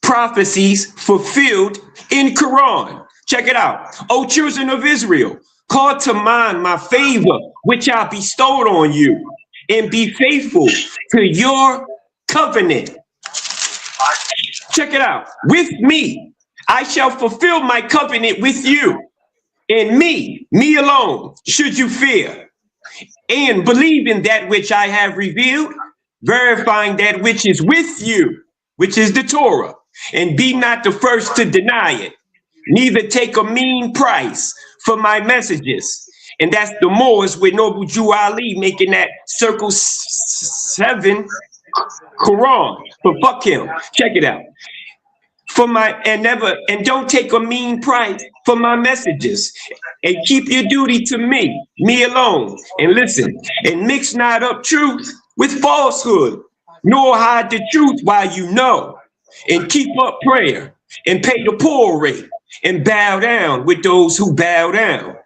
prophecies fulfilled in Quran. Check it out. O children of Israel, call to mind my favor, which I bestowed on you, and be faithful to your covenant. Check it out. With me, I shall fulfill my covenant with you, and me alone, should you fear, and believe in that which I have revealed, verifying that which is with you, which is the Torah, and be not the first to deny it, neither take a mean price for my messages. And that's the Moors with Noble Jew Ali making that circle 7 Quran. But fuck him. Check it out. And don't take a mean price for my messages, and keep your duty to me alone. And listen, and mix not up truth with falsehood, nor hide the truth while you know, and keep up prayer and pay the poor rate and bow down with those who bow down.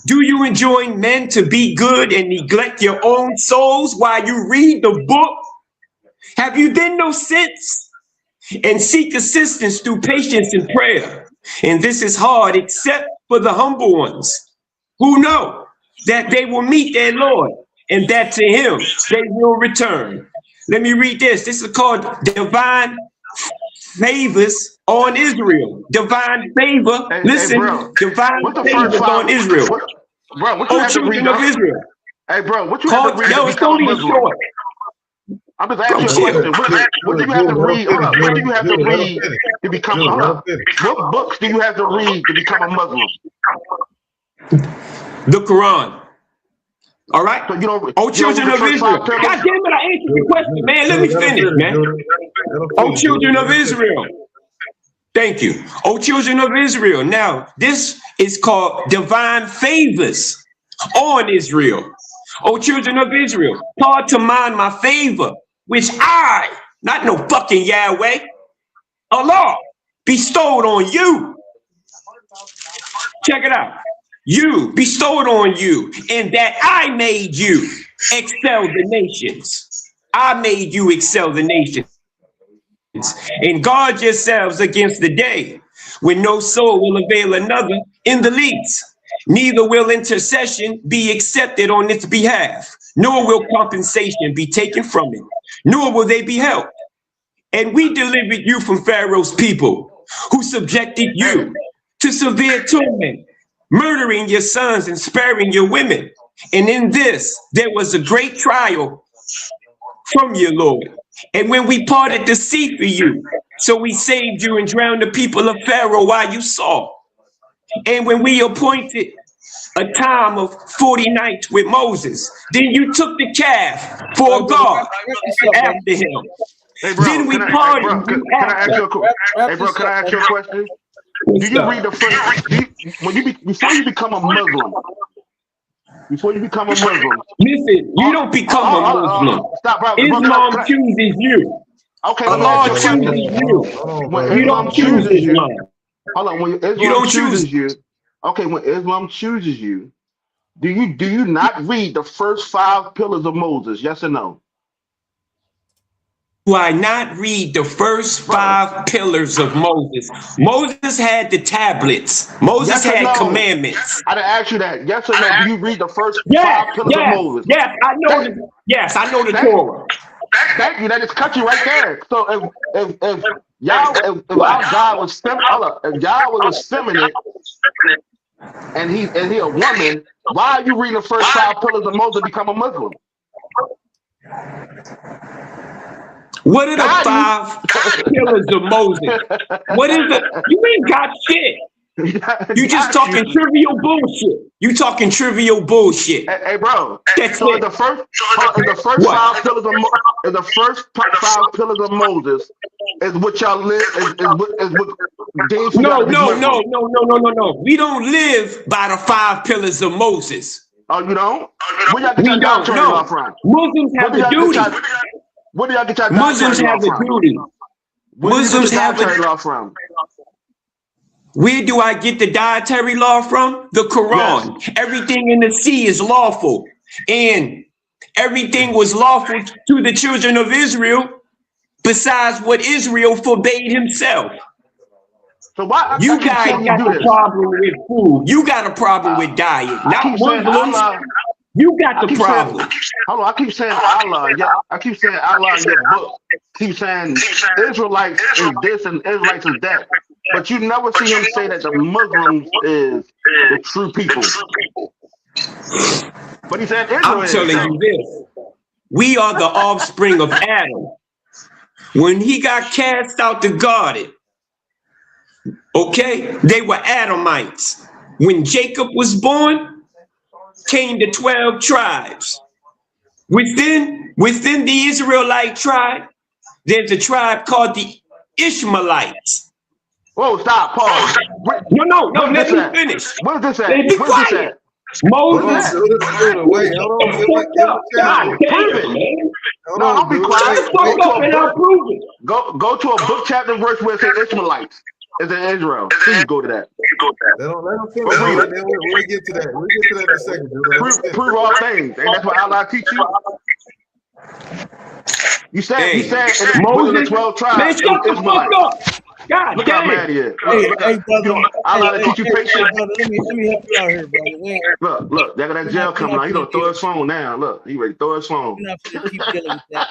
Do you enjoin men to be good and neglect your own souls while you read the book? Have you then no sense? And seek assistance through patience and prayer. And this is hard except for the humble ones who know that they will meet their Lord and that to him they will return. Let me read this. This is called divine favors on Israel. Divine favor. Listen, divine favors on Israel. What you have to read of Israel. Hey, bro, what you have to read? Yo, it's only short. I'm just asking you a question. What do you have to read? What do you have to read to become a Muslim? What books do you have to read to become a Muslim? The Quran. All right? So children of Israel. God damn it, I answered the question, man. Let me finish, man. Oh, children of Israel. Thank you. Oh, children of Israel. Now, this is called divine favors on Israel. Oh, children of Israel, call to mind my favor, which I, not no fucking Yahweh, Allah, bestowed on you. Check it out. You, bestowed on you, and that I made you excel the nations. I made you excel the nations. And guard yourselves against the day when no soul will avail another in the least. Neither will intercession be accepted on its behalf, nor will compensation be taken from it, nor will they be helped. And we delivered you from Pharaoh's people, who subjected you to severe torment, murdering your sons and sparing your women. And in this, there was a great trial from your Lord. And when we parted the sea for you, so we saved you and drowned the people of Pharaoh while you saw. And when we appointed a time of 40 nights with Moses, then you took the calf for a God after him. Hey, bro, then we parted. Can I ask you a question? Do you read the first, before you become a Muslim? Before you become a Muslim. Listen, you don't become a Muslim. Stop, bro. Islam chooses you. Okay, Allah chooses you. You don't choose Islam. Hold on, when Islam chooses you, okay, when Islam chooses you, do you not read the first 5 pillars of Moses? Yes or no? Do I not read the first 5 pillars of Moses? Moses had the tablets. Moses had commandments. I didn't ask you that. Yes or no? Do you read the first 5 pillars of Moses? Yes, I know. I know the Torah. Thank you. That is cut you right there. So if our God was if Yahweh was feminine and he a woman, why are you reading the first 5 pillars of Moses to become a Muslim? What are the 5 pillars of Moses? What is it? You ain't got shit. You just talking trivial bullshit. You talking trivial bullshit. Hey, bro. That's so it. the first 5 pillars of the first 5 pillars of Moses is what y'all live is what James. No. We don't live by the 5 pillars of Moses. Oh, you don't? Where y'all get your doctrine off from? Muslims have a duty. Where do y'all get your Muslims have a duty. Muslims have a law from. Where do I get the dietary law from? The Quran. Yes. Everything in the sea is lawful. And everything was lawful to the children of Israel besides what Israel forbade himself. So why you guys got a problem with food. You got a problem with diet. Not Muslims. You got the problem. Hold on, I keep saying Allah. Yeah, I keep saying Allah in your book. Keep saying Israelites is this and Israelites is that. But you never see him say that the Muslims is the true people. But he said Israel. I'm telling you this. We are the offspring of Adam. When he got cast out the garden, okay, they were Adamites. When Jacob was born, came the 12 tribes. Within the Israelite tribe, there's a tribe called the Ishmaelites. Whoa, stop, pause. No, let me finish. What is this at? Be quiet. Moses. Wait, hold on. No, don't be quiet. I'll prove it. Go to a book chapter verse where it says Ishmaelites. It's in Israel. Please go to that. Let them finish. We'll get to that. We'll get to that in a second. Prove all things. And that's what Allah teach you. You said it was the 12 tribes. Man, shut the fuck up. God look how damn. mad he is. Hey, brother. Allah teach you patience. Brother, let me help you out here, brother. Look, there got that gel coming out. He don't throw his phone now. Look, he ready to throw his phone. You're not gonna keep dealing with that.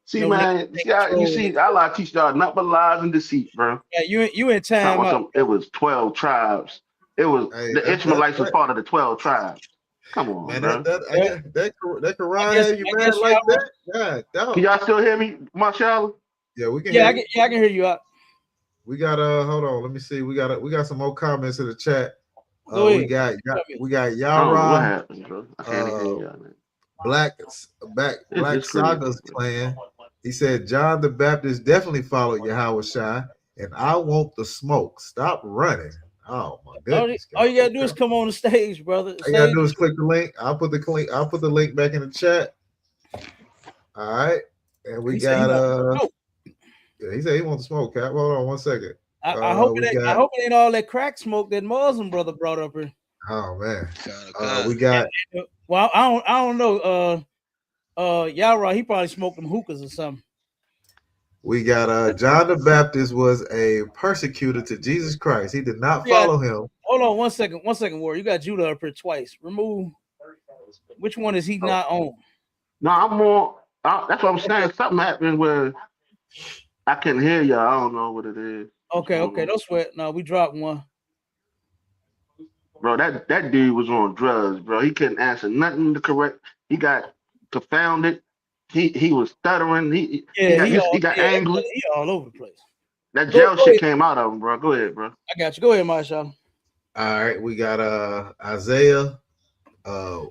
See, man, you see, Allah teach y'all nothing but lies and deceit, bro. Yeah, you in time out. It was 12 tribes. It was the Ishmaelites was part of the 12 tribes. Come on, man. Bro. That Quran have you mad like that? God, dog. Can y'all still hear me, Marshall? Yeah, we can. Yeah, I can hear you out. We got hold on. Let me see. We got some more comments in the chat. Go we got Yara. What happened, bro? I can't hear y'all, man. Black Saga's clan. He said John the Baptist definitely followed Yahweh Shai, and I want the smoke. Stop running. Oh my goodness. All you gotta do is come on the stage, brother. All you gotta do is click the link. I'll put the link back in the chat. All right. And we got yeah, he said he wants to smoke, Cap. Hold on 1 second. I hope it ain't all that crack smoke that Muslim brother brought up here. Oh man. We got well, I don't know. Yara, he probably smoked them hookahs or something. We got John the Baptist was a persecutor to Jesus Christ. He did not follow him. Hold on 1 second, War. You got Judah up here twice. Remove which one is he not on? No, I'm more. That's what I'm saying. Something happened where I couldn't hear y'all. I don't know what it is. Okay, don't sweat. No, we dropped one. Bro, that dude was on drugs, bro. He couldn't answer nothing to correct. He got confounded. He was stuttering. He got angry. He all over the place. That jail shit came out of him, bro. Go ahead, bro. I got you. Go ahead, Marshall. All right, we got Isaiah.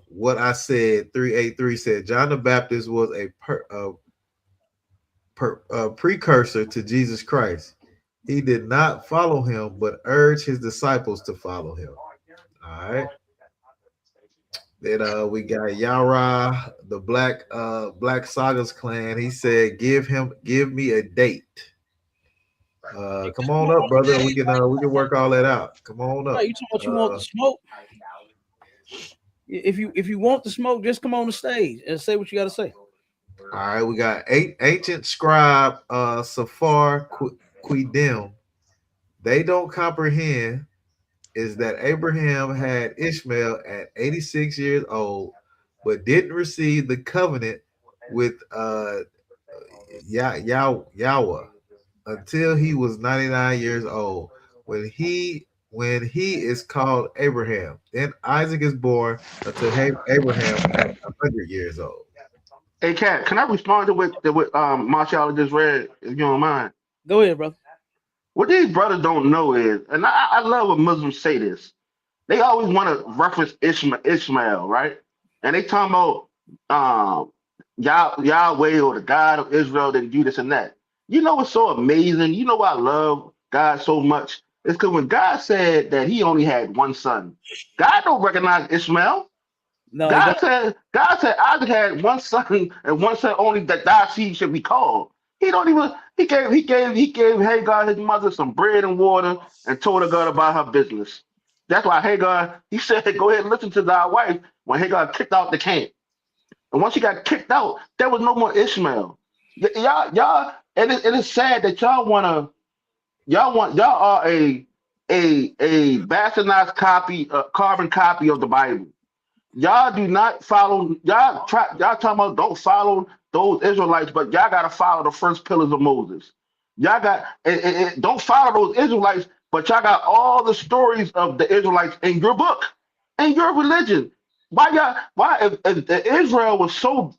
What I said 383 said John the Baptist was a precursor to Jesus Christ. He did not follow him, but urged his disciples to follow him. All right. Then we got Yara, the Black Saga's clan. He said, "Give me a date." Come on up, brother. We can work all that out. Come on up. You talking about you want the smoke? If you want the smoke, just come on the stage and say what you got to say. All right, we got ancient scribe Safar Quidim. They don't comprehend is that Abraham had Ishmael at 86 years old, but didn't receive the covenant with Yahweh until he was 99 years old. When he is called Abraham, then Isaac is born until Abraham at 100 years old. Hey, Cat, can I respond to what Marshall just read, if you don't mind? Go ahead, brother. What these brothers don't know is, and I love when Muslims say this, they always want to reference Ishmael, right? And they talking about Yahweh or the God of Israel that do this and that. You know what's so amazing? You know why I love God so much? It's because when God said that he only had one son, God don't recognize Ishmael. No, God said Isaac had one son and one son only that thy seed should be called. He don't even he gave Hagar, his mother, some bread and water and told her God about her business. That's why Hagar, he said, go ahead and listen to thy wife when Hagar kicked out the camp. And once she got kicked out, there was no more Ishmael. Y'all, and it's sad that y'all are a bastardized copy, carbon copy of the Bible. Y'all do not follow. Y'all talking about don't follow those Israelites, but y'all gotta follow the first pillars of Moses. Y'all got don't follow those Israelites, but y'all got all the stories of the Israelites in your book, in your religion. Why if Israel was so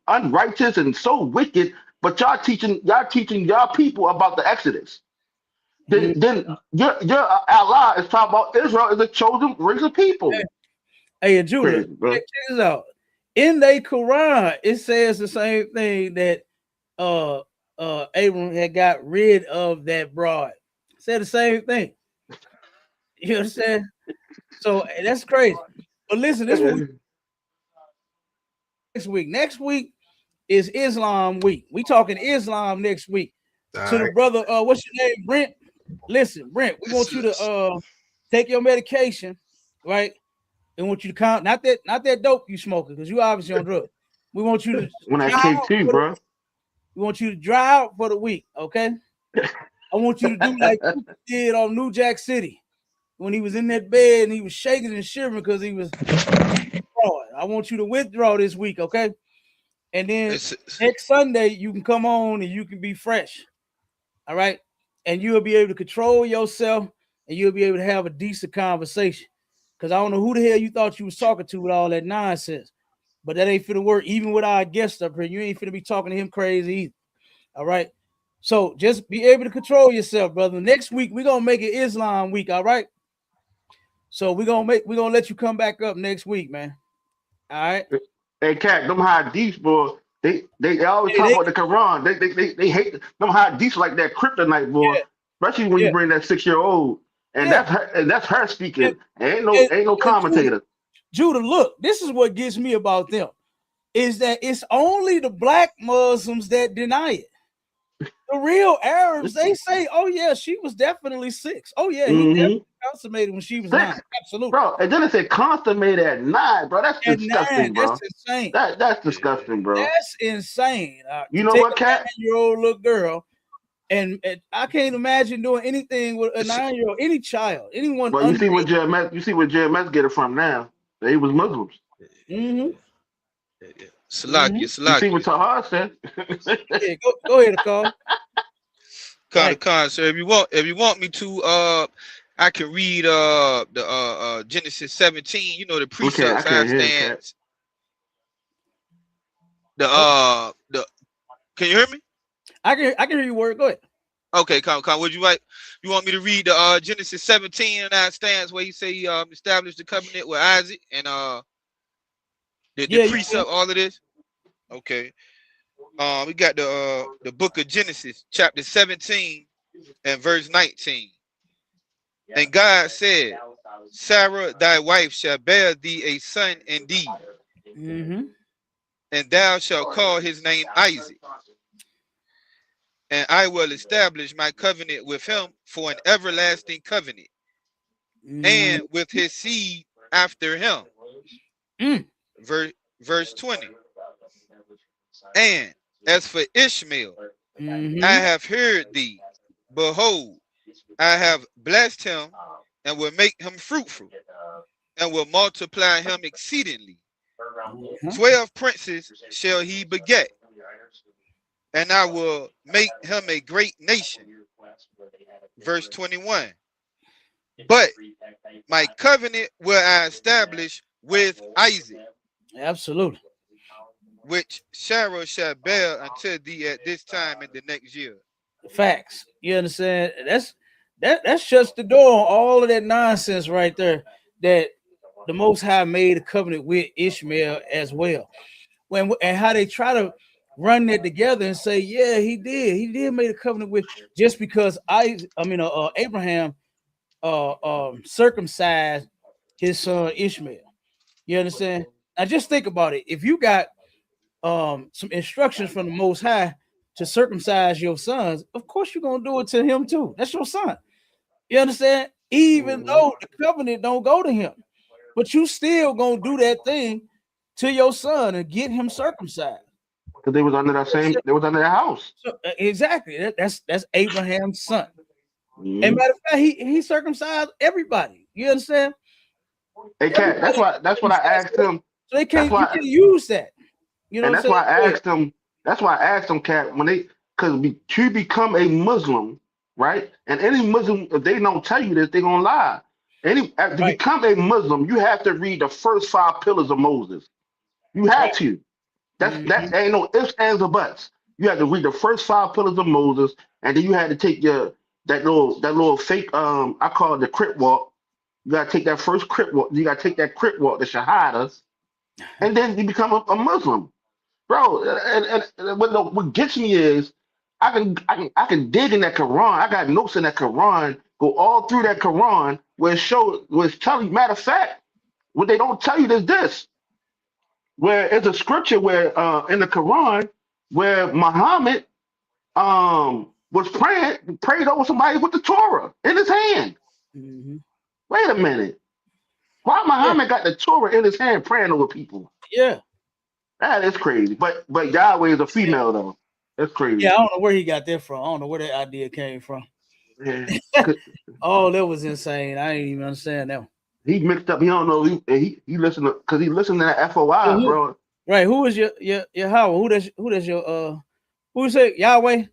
unrighteous and so wicked, but y'all teaching y'all people about the Exodus? Then your Allah is talking about Israel is a chosen race of people. Hey, Judah, check this out. In the Quran, it says the same thing that Abram had got rid of that broad. Said the same thing. You understand? So that's crazy. But listen, next week is Islam week. We talking Islam next week. to the brother, what's your name, Brent? Listen, Brent, we want you to take your medication, right? And want you to count not that dope you smoking, because you obviously on drugs. We want you to when that KT, bro. We want you to dry out for the week, okay? I want you to do like you did on New Jack City when he was in that bed and he was shaking and shivering because he was fraud. I want you to withdraw this week, okay? And then next Sunday you can come on and you can be fresh. All right. And you'll be able to control yourself and you'll be able to have a decent conversation. Because I don't know who the hell you thought you was talking to with all that nonsense. But that ain't finna work. Even with our guest up here, you ain't finna be talking to him crazy either. All right. So just be able to control yourself, brother. Next week, we're gonna make it Islam week, all right? So we're gonna let you come back up next week, man. All right. Hey, Cat, them hadiths, boy. They always talk about the Quran. They hate them hadiths like that kryptonite, boy. Yeah. Especially when you bring that 6-year-old, and that's her speaking. Ain't no commentator. Judah, look, this is what gets me about them, is that it's only the black Muslims that deny it. The real Arabs, they say, "Oh yeah, she was definitely 6. Oh yeah, he definitely consummated when she was 9. Absolutely, bro." And then it said consummated at 9, bro. That's at disgusting, 9, bro. That's insane. That's disgusting, bro. That's insane. You know what, Cat? 9-year-old little girl, and I can't imagine doing anything with a 9-year-old, any child, anyone. But you see what Jeremiah get it from now. They was Muslims. Salakia. You see what Tahar said? Yeah, go ahead, Carl. Con, sir. If you want me to, I can read the Genesis 17. You know the precepts, how it stands. Can you hear me? I can hear you. Word. Go ahead. Okay, Con. Would you like? You want me to read the Genesis 17 and how it stands, where he say he established the covenant with Isaac and the precept, all of this? Okay. We got the book of Genesis, chapter 17 and verse 19. And God said, Sarah, thy wife, shall bear thee a son indeed. And thou shalt call his name Isaac. And I will establish my covenant with him for an everlasting covenant, and with his seed after him. Verse 20. And as for Ishmael, I have heard thee. Behold, I have blessed him and will make him fruitful and will multiply him exceedingly. 12 princes shall he beget, and I will make him a great nation. Verse 21. But my covenant will I establish with Isaac. Absolutely. Which Sarah shall bear unto thee at this time in the next year. Facts. You understand? That shuts the door on all of that nonsense right there. That the Most High made a covenant with Ishmael as well. And how they try to run that together and say, yeah, he did make a covenant with, just because Abraham circumcised his son Ishmael. You understand? Now just think about it. If you got some instructions from the Most High to circumcise your sons, of course you're gonna do it to him too. That's your son. You understand? Even though the covenant don't go to him, but you still gonna do that thing to your son and get him circumcised. Because they was under that house. So, exactly. That's Abraham's son. And matter of fact, he circumcised everybody. You understand? Hey, Cat, that's what I asked him. So they can't use that. You know, and that's why I asked them. That's why I asked them, Cat, to become a Muslim, right? And any Muslim, if they don't tell you this, they're gonna lie. To become a Muslim, you have to read the first 5 pillars of Moses. You have to. That ain't no ifs, ands, or buts. You have to read the first 5 pillars of Moses, and then you had to take that little fake I call it the crip walk. You gotta take that first crip walk. You gotta take that crip walk, the shahadas, and then you become a Muslim, bro. And what gets me is I can dig in that Quran. I got notes in that Quran. Go all through that Quran where it's telling you. Matter of fact, what they don't tell you is this. Where it's a scripture where in the Quran where Muhammad was prayed over somebody with the Torah in his hand. Mm-hmm. Wait a minute. Why Muhammad got the Torah in his hand praying over people? Yeah. That is crazy. But Yahweh is a female though. That's crazy. Yeah, I don't know where he got that from. I don't know where that idea came from. Yeah. Oh, that was insane. I didn't even understand that one. He mixed up. He don't know. He listened to because he listened to that FOI, bro. Right. Who is your Yahweh? Who does your who is it? Yahweh?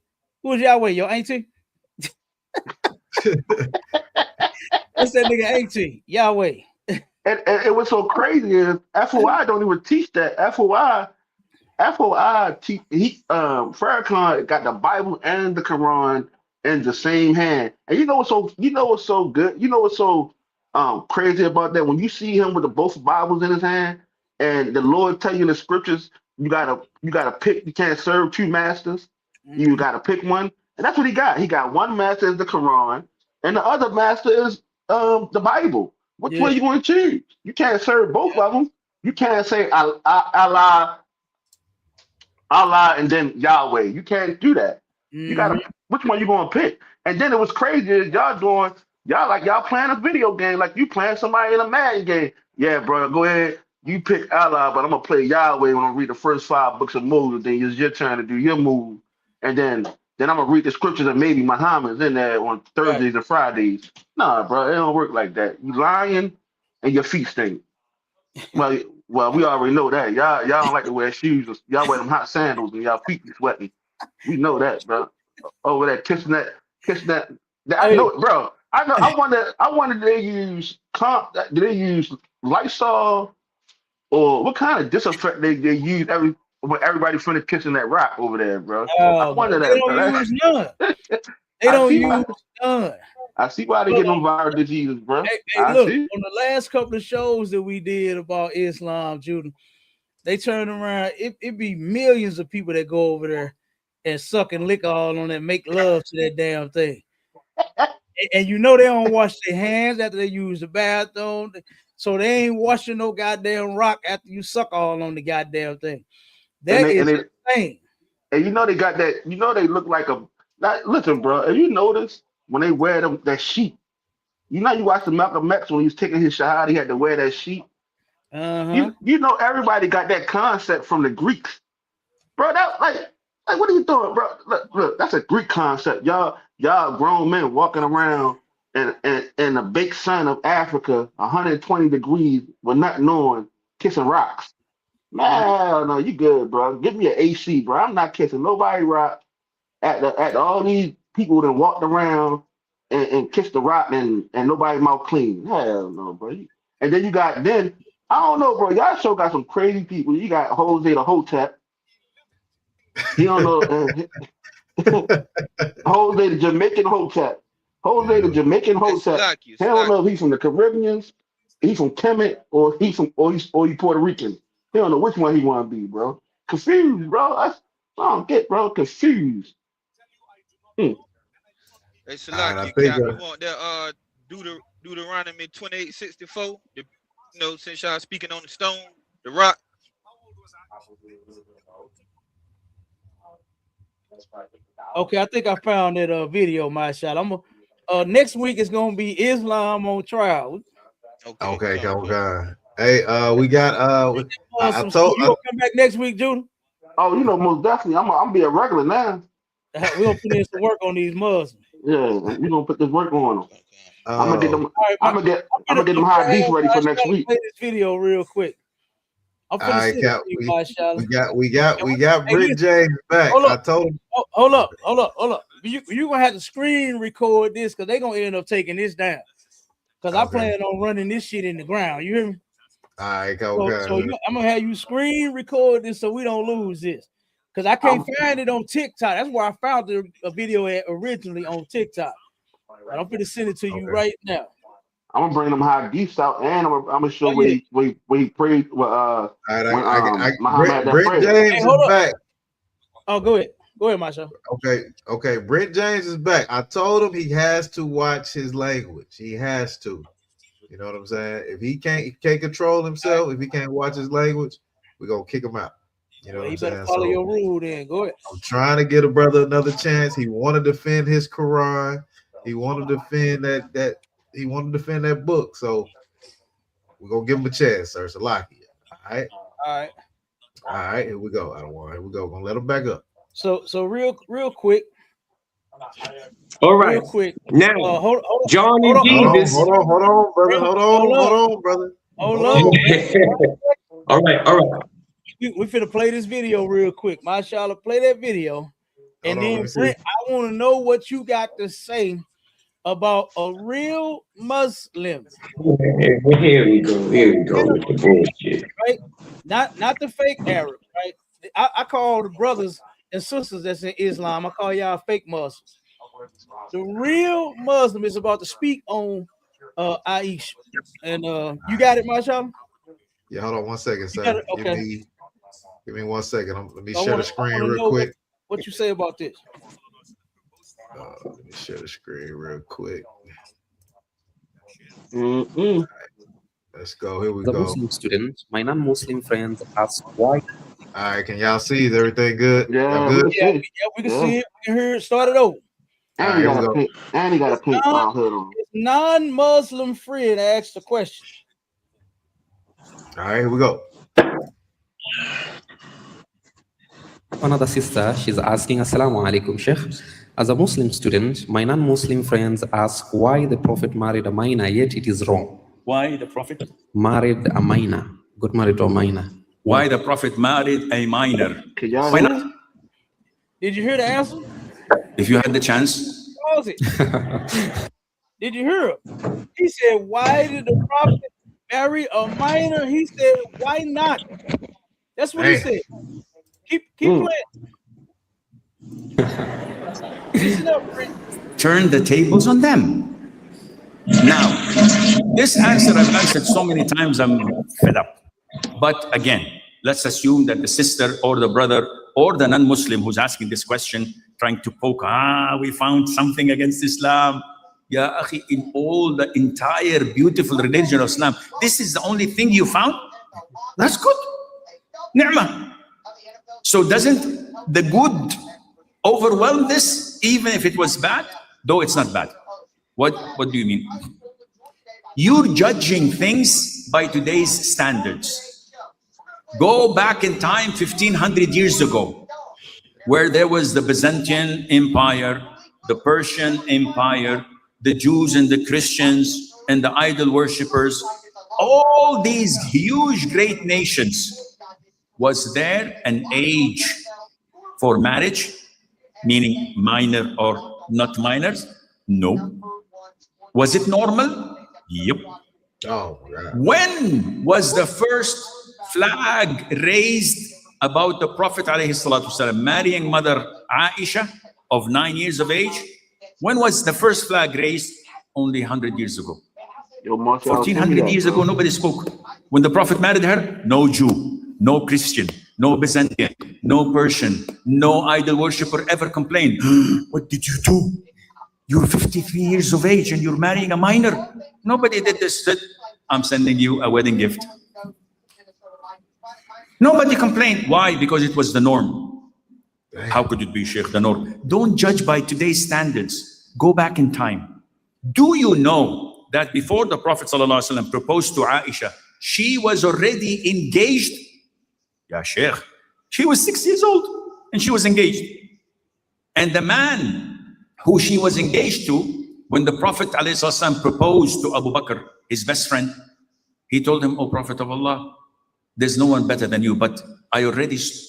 Who is Yahweh? Your auntie? That's that nigga auntie. Yahweh. And it was so crazy is FOI don't even teach that. FOI Farrakhan got the Bible and the Quran in the same hand. And you know what's so good? You know what's so crazy about that? When you see him with the both Bibles in his hand, and the Lord tell you in the scriptures, you gotta pick. You can't serve two masters. You gotta pick one, and that's what he got. He got one master is the Quran, and the other master is the Bible. Which one you going to choose? You can't serve both of them. You can't say Allah, and then Yahweh. You can't do that. You gotta. Which one you going to pick? And then it was crazy. Is y'all playing a video game like you playing somebody in a Madden game. Yeah, bro, go ahead. You pick Allah, but I'm gonna play Yahweh when I read the first 5 books of Moses. Then it's your turn to do your move, and then I'm gonna read the scriptures and maybe Muhammad's in there on Thursdays and Fridays. Nah, bro, it don't work like that. You lying and your feet stink. Well, we already know that. Y'all don't like to wear shoes. Y'all wear them hot sandals and y'all feet be sweating. We know that, bro. Over there kissing that. I know it, bro. I know. I wonder did they use Lysol or what kind of disinfectant they use when everybody finished kissing that rock over there, bro. I wonder that. They don't use none. I see why they get them viral diseases, bro. Hey, look, on the last couple of shows that we did about Islam, Judah, they turn around. It be millions of people that go over there and suck and lick all on that, make love to that damn thing. And you know they don't wash their hands after they use the bathroom. So they ain't washing no goddamn rock after you suck all on the goddamn thing. That is insane. And you know they got that, you know they look like listen, bro, have you noticed when they wear that sheet? You know you watched the Malcolm X when he was taking his shahada, he had to wear that sheet. You know everybody got that concept from the Greeks. Bro, that like what are you doing, bro? Look, that's a Greek concept. Y'all grown men walking around in the big sun of Africa, 120 degrees, with nothing on, kissing rocks. Man, no, you good, bro. Give me an AC, bro. I'm not kissing nobody rock at all these people that walked around and kissed the rock and nobody mouth clean. Hell no, bro. And then I don't know, bro. Y'all sure got some crazy people. You got Jose the Hotep. He don't know. Jose the Jamaican Hotep. Jose the Jamaican Hotep. He don't know if he's from the Caribbean, he's from Kemet, or he Puerto Rican. He don't know which one he want to be, bro. Confused, bro. I don't get, bro. Confused. Hey, Salaki, you want that Deuteronomy 28:64? You know, since y'all speaking on the stone, the rock. Okay, I think I found that video, my shot. Next week is gonna be Islam on trial. Okay. Hey, we got I told you gonna come back next week, Judah? Oh, you know, most definitely. I'm be a regular now. We're gonna put in some work on these Muslims. Yeah, we're gonna put this work on them. I'm gonna get them. I'm gonna get them high beef ready for next week. Play this video real quick. We got Britt James back. I told him. Hold up. You gonna have to screen record this because they're gonna end up taking this down. Because I plan on running this shit in the ground. You hear me? All right, so I'm gonna have you screen record this so we don't lose this. Because I can't find it on TikTok. That's where I found the video originally on TikTok. I'm gonna send it to you right now. I'm gonna bring them high beefs out, and I'm gonna show where he prayed. Muhammad Britt James is back. Oh, go ahead, Masha. Okay. Britt James is back. I told him he has to watch his language. He has to. You know what I'm saying? If he can't control himself, if he can't watch his language, we're gonna kick him out. You know Well, what you I'm better saying? follow So your rule then. Go ahead. I'm trying to get a brother another chance. He want to defend his Quran. He want to defend he want to defend that book. So we're gonna give him a chance, sir. Salakia. All right. All right. Here we go. Here we go. Gonna let him back up. So real quick. All right. Real quick. Now, hold John and Jesus. Hold on, brother. Hold on, brother. Hold on. All right. We finna play this video real quick. Mashallah, play that video. And then Brent, I want to know what you got to say about a real Muslim. Here we go with the bullshit. Right? Not the fake Arab, right? I call the brothers and sisters that's in Islam, I call y'all fake Muslims. The real Muslim is about to speak on Aisha. And you got it, Mashallah? Yeah, hold on 1 second, sir. Okay. Give me 1 second. Let me share the screen real quick. What you say about this? Let me share the screen real quick. Mm-mm. Let's go. Here we The go. Muslim student, my non-Muslim friends ask why. All right, can y'all see? Is everything good? Yeah, good? We can see it. We can hear it. Start it over. And he got a pink hood on. Non-Muslim friend asked the question. All right, here we go. Another sister, she's asking, Assalamu alaikum, Sheikh. As a Muslim student, my non-Muslim friends ask why the Prophet married a minor, yet it is wrong. Why the Prophet? Married a minor. Got married to a minor. Why the Prophet married a minor? Why not? Did you hear the answer? If you had the chance. Pause it. Did you hear him? He said, why did the Prophet marry a minor? He said, why not? That's what he said. Keep playing. Turn the tables on them. Now, this answer I've answered so many times, I'm fed up. But again, let's assume that the sister or the brother or the non-Muslim who's asking this question, trying to poke, we found something against Islam. Ya akhi, in all the entire beautiful religion of Islam, this is the only thing you found? That's good. Ni'mah. So doesn't the good overwhelm this, even if it was bad? Though it's not bad. What do you mean? You're judging things by today's standards. Go back in time 1500 years ago, where there was the Byzantine Empire, the Persian Empire, the Jews and the Christians and the idol worshippers, all these huge great nations. Was there an age for marriage, meaning minor or not minors? No. Was it normal? Yep. Oh, God. When was the first flag raised about the Prophet ﷺ marrying Mother Aisha of 9 years of age? When was the first flag raised? Only 100 years ago. 1400 years ago, nobody spoke. When the Prophet married her, no Jew, no Christian, no Byzantine, no Persian, no idol worshipper ever complained. What did you do? You're 53 years of age and you're marrying a minor. Nobody did this. Said, I'm sending you a wedding gift. Nobody complained. Why? Because it was the norm. How could it be, Sheikh, the norm? Don't judge by today's standards. Go back in time. Do you know that before the Prophet ﷺ proposed to Aisha, she was already engaged? Yeah, Sheikh. She was 6 years old and she was engaged. And the man who she was engaged to, when the Prophet ﷺ proposed to Abu Bakr, his best friend, he told him, "O Prophet of Allah, there's no one better than you, but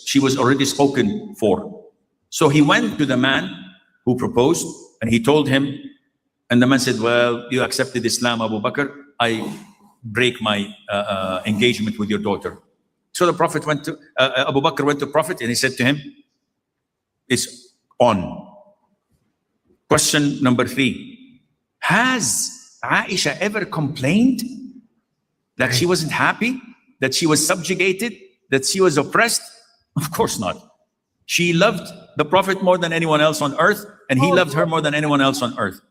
she was already spoken for." So he went to the man who proposed and he told him, and the man said, "Well, you accepted Islam, Abu Bakr. I break my engagement with your daughter." So the Prophet went to, Abu Bakr went to the Prophet and he said to him, "It's on." Question number 3. Has Aisha ever complained that she wasn't happy, that she was subjugated, that she was oppressed? Of course not. She loved the Prophet more than anyone else on earth, and he loved her more than anyone else on earth.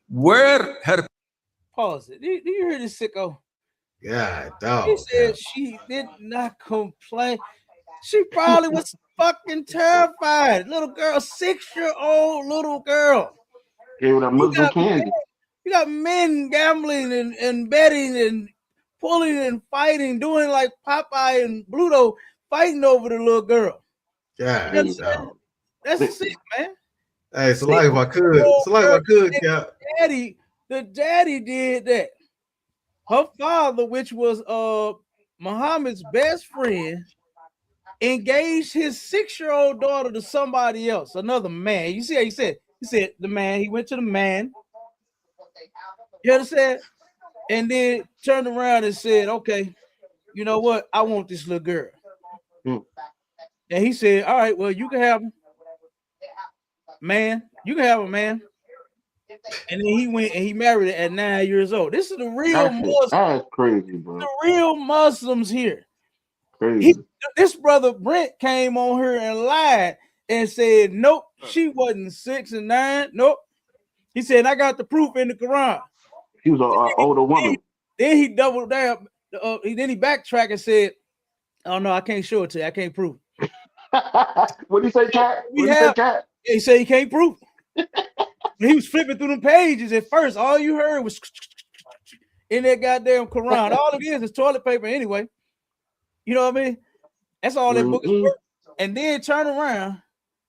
Where her... Pause it. Do you hear this sicko? Yeah, dog. He said she did not complain. She probably was fucking terrified. Little girl, 6-year-old little girl. Gave her that Muslim candy. You got men gambling and betting and pulling and fighting, doing like Popeye and Bluto, fighting over the little girl. Yeah, that's sick, man. Hey, it's like if I could, Cap. The daddy did that. Her father, which was Muhammad's best friend, engaged his 6-year-old daughter to somebody else, another man. You see how he said the man, he went to the man. You understand? And then turned around and said, okay, you know what? I want this little girl. And he said, all right, well, you can have him. Man, you can have a man. And then he went and he married her at 9 years old. This is the real Muslims. That's crazy, bro. The real Muslims here. Crazy. This brother Brent came on her and lied and said, nope, she wasn't 6 and 9. Nope. He said, I got the proof in the Quran. She was an older woman. Then he doubled down. Then he backtracked and said, oh, no, I can't show it to you. I can't prove it. What did he say, Cat? He said he can't prove it. He was flipping through the pages at first. All you heard was in that goddamn Quran. All it is toilet paper anyway. You know what I mean? That's all that book is worth. And then turn around,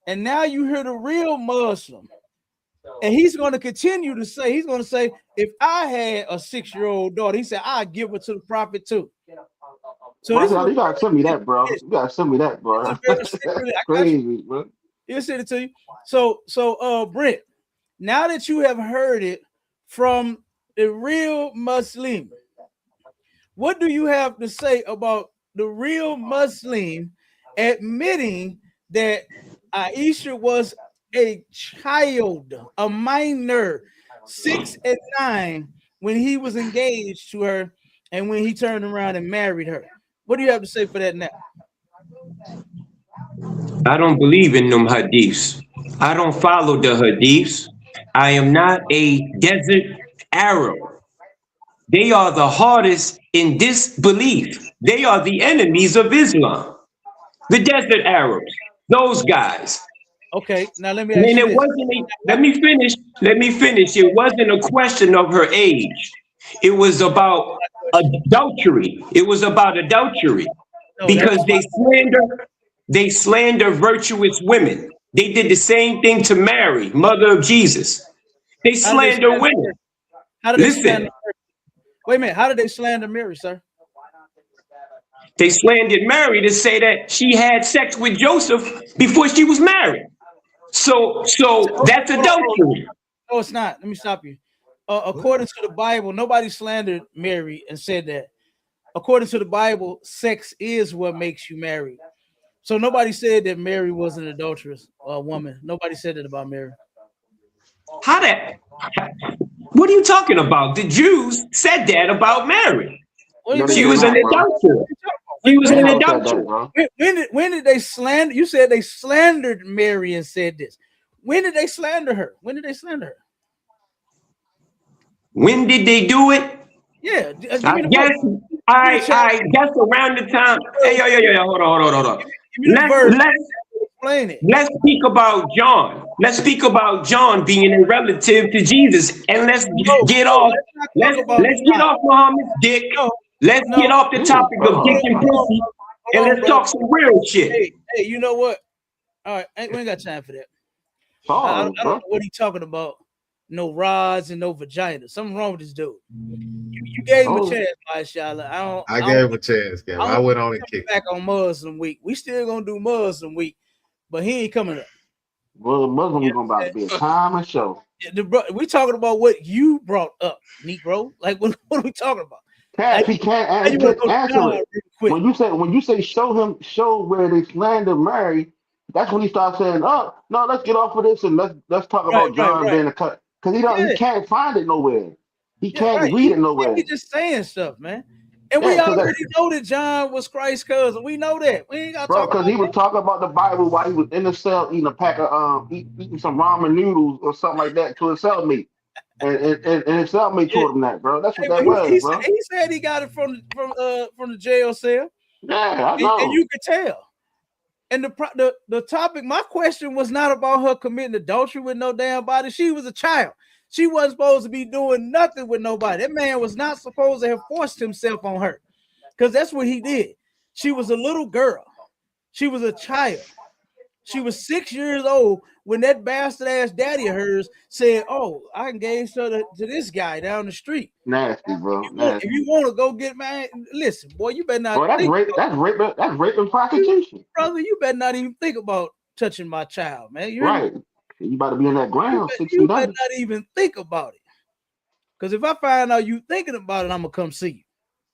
and now you hear the real Muslim. And he's going to continue to say, if I had a 6-year-old daughter, he said, I'd give her to the prophet too. So you gotta send me that, bro. You gotta send me that, bro. That's crazy, bro. He'll send it to you. So Brent, now that you have heard it from the real Muslim, what do you have to say about the real Muslim admitting that Aisha was a child, a minor, 6 and 9, when he was engaged to her and when he turned around and married her? What do you have to say for that now? I don't believe in them hadiths. I don't follow the hadiths. I am not a desert Arab. They are the hardest in disbelief. They are the enemies of Islam. The desert Arabs, those guys. Okay, now let me ask you this. Let me finish. It wasn't a question of her age. It was about adultery. Because they slander virtuous women. They did the same thing to Mary, mother of Jesus. They slander women. How did they slander? Wait a minute. How did they slander Mary, sir? They slandered Mary to say that she had sex with Joseph before she was married. So that's adultery. No, it's not. Let me stop you. According to the Bible, nobody slandered Mary and said that. According to the Bible, sex is what makes you married. So nobody said that Mary was an adulterous woman. Nobody said that about Mary. What are you talking about? The Jews said that about Mary. She was an adulterer. She was an adulterer. When did they slander? You said they slandered Mary and said this. When did they slander her? When did they slander her? When did they do it? Yeah, I guess around the time. Hey, yo, hold on. Let's speak about John. Let's speak about John being a relative to Jesus, and let's get off Muhammad's dick. Let's get off the topic of dick and pussy, and let's talk some real shit. Hey, you know what? All right, we ain't got time for that. I don't know what he's talking about. No rods and no vagina. Something wrong with this dude. You gave him a chance, mashallah. I gave him a chance, Gavin. I went on and kicked back on Muslim week. We still gonna do Muslim week, but he ain't coming up. Well, Muslim is about to be a time and show. We talking about what you brought up, Negro. Like what are we talking about? He can't answer it. When you say show where they slander Mary, that's when he starts saying, "Oh no, let's get off of this and let's talk about John being a cut." Because he can't find it nowhere. He can't read it nowhere. He's just saying stuff, man. And we already know that John was Christ's cousin. We know that. We ain't got to talk about because he was talking about the Bible while he was in the cell eating a pack of eating some ramen noodles or something like that to his cellmate. And his cellmate told him that, bro. That's what that was, bro. He said he got it from the jail cell. Yeah, I know. And you could tell. And the topic, my question was not about her committing adultery with no damn body. She was a child. She wasn't supposed to be doing nothing with nobody. That man was not supposed to have forced himself on her, because that's what he did. She was a little girl. She was a child. She was 6 years old when that bastard ass daddy of hers said, "Oh, I engaged her to this guy down the street." Nasty, bro. If you want to go get married, listen, boy, you better not. Bro, that's rape. That's rape and prostitution, brother. You better not even think about touching my child, man. You right? You about to be in that ground. You better not even think about it, because if I find out you thinking about it, I'm gonna come see you.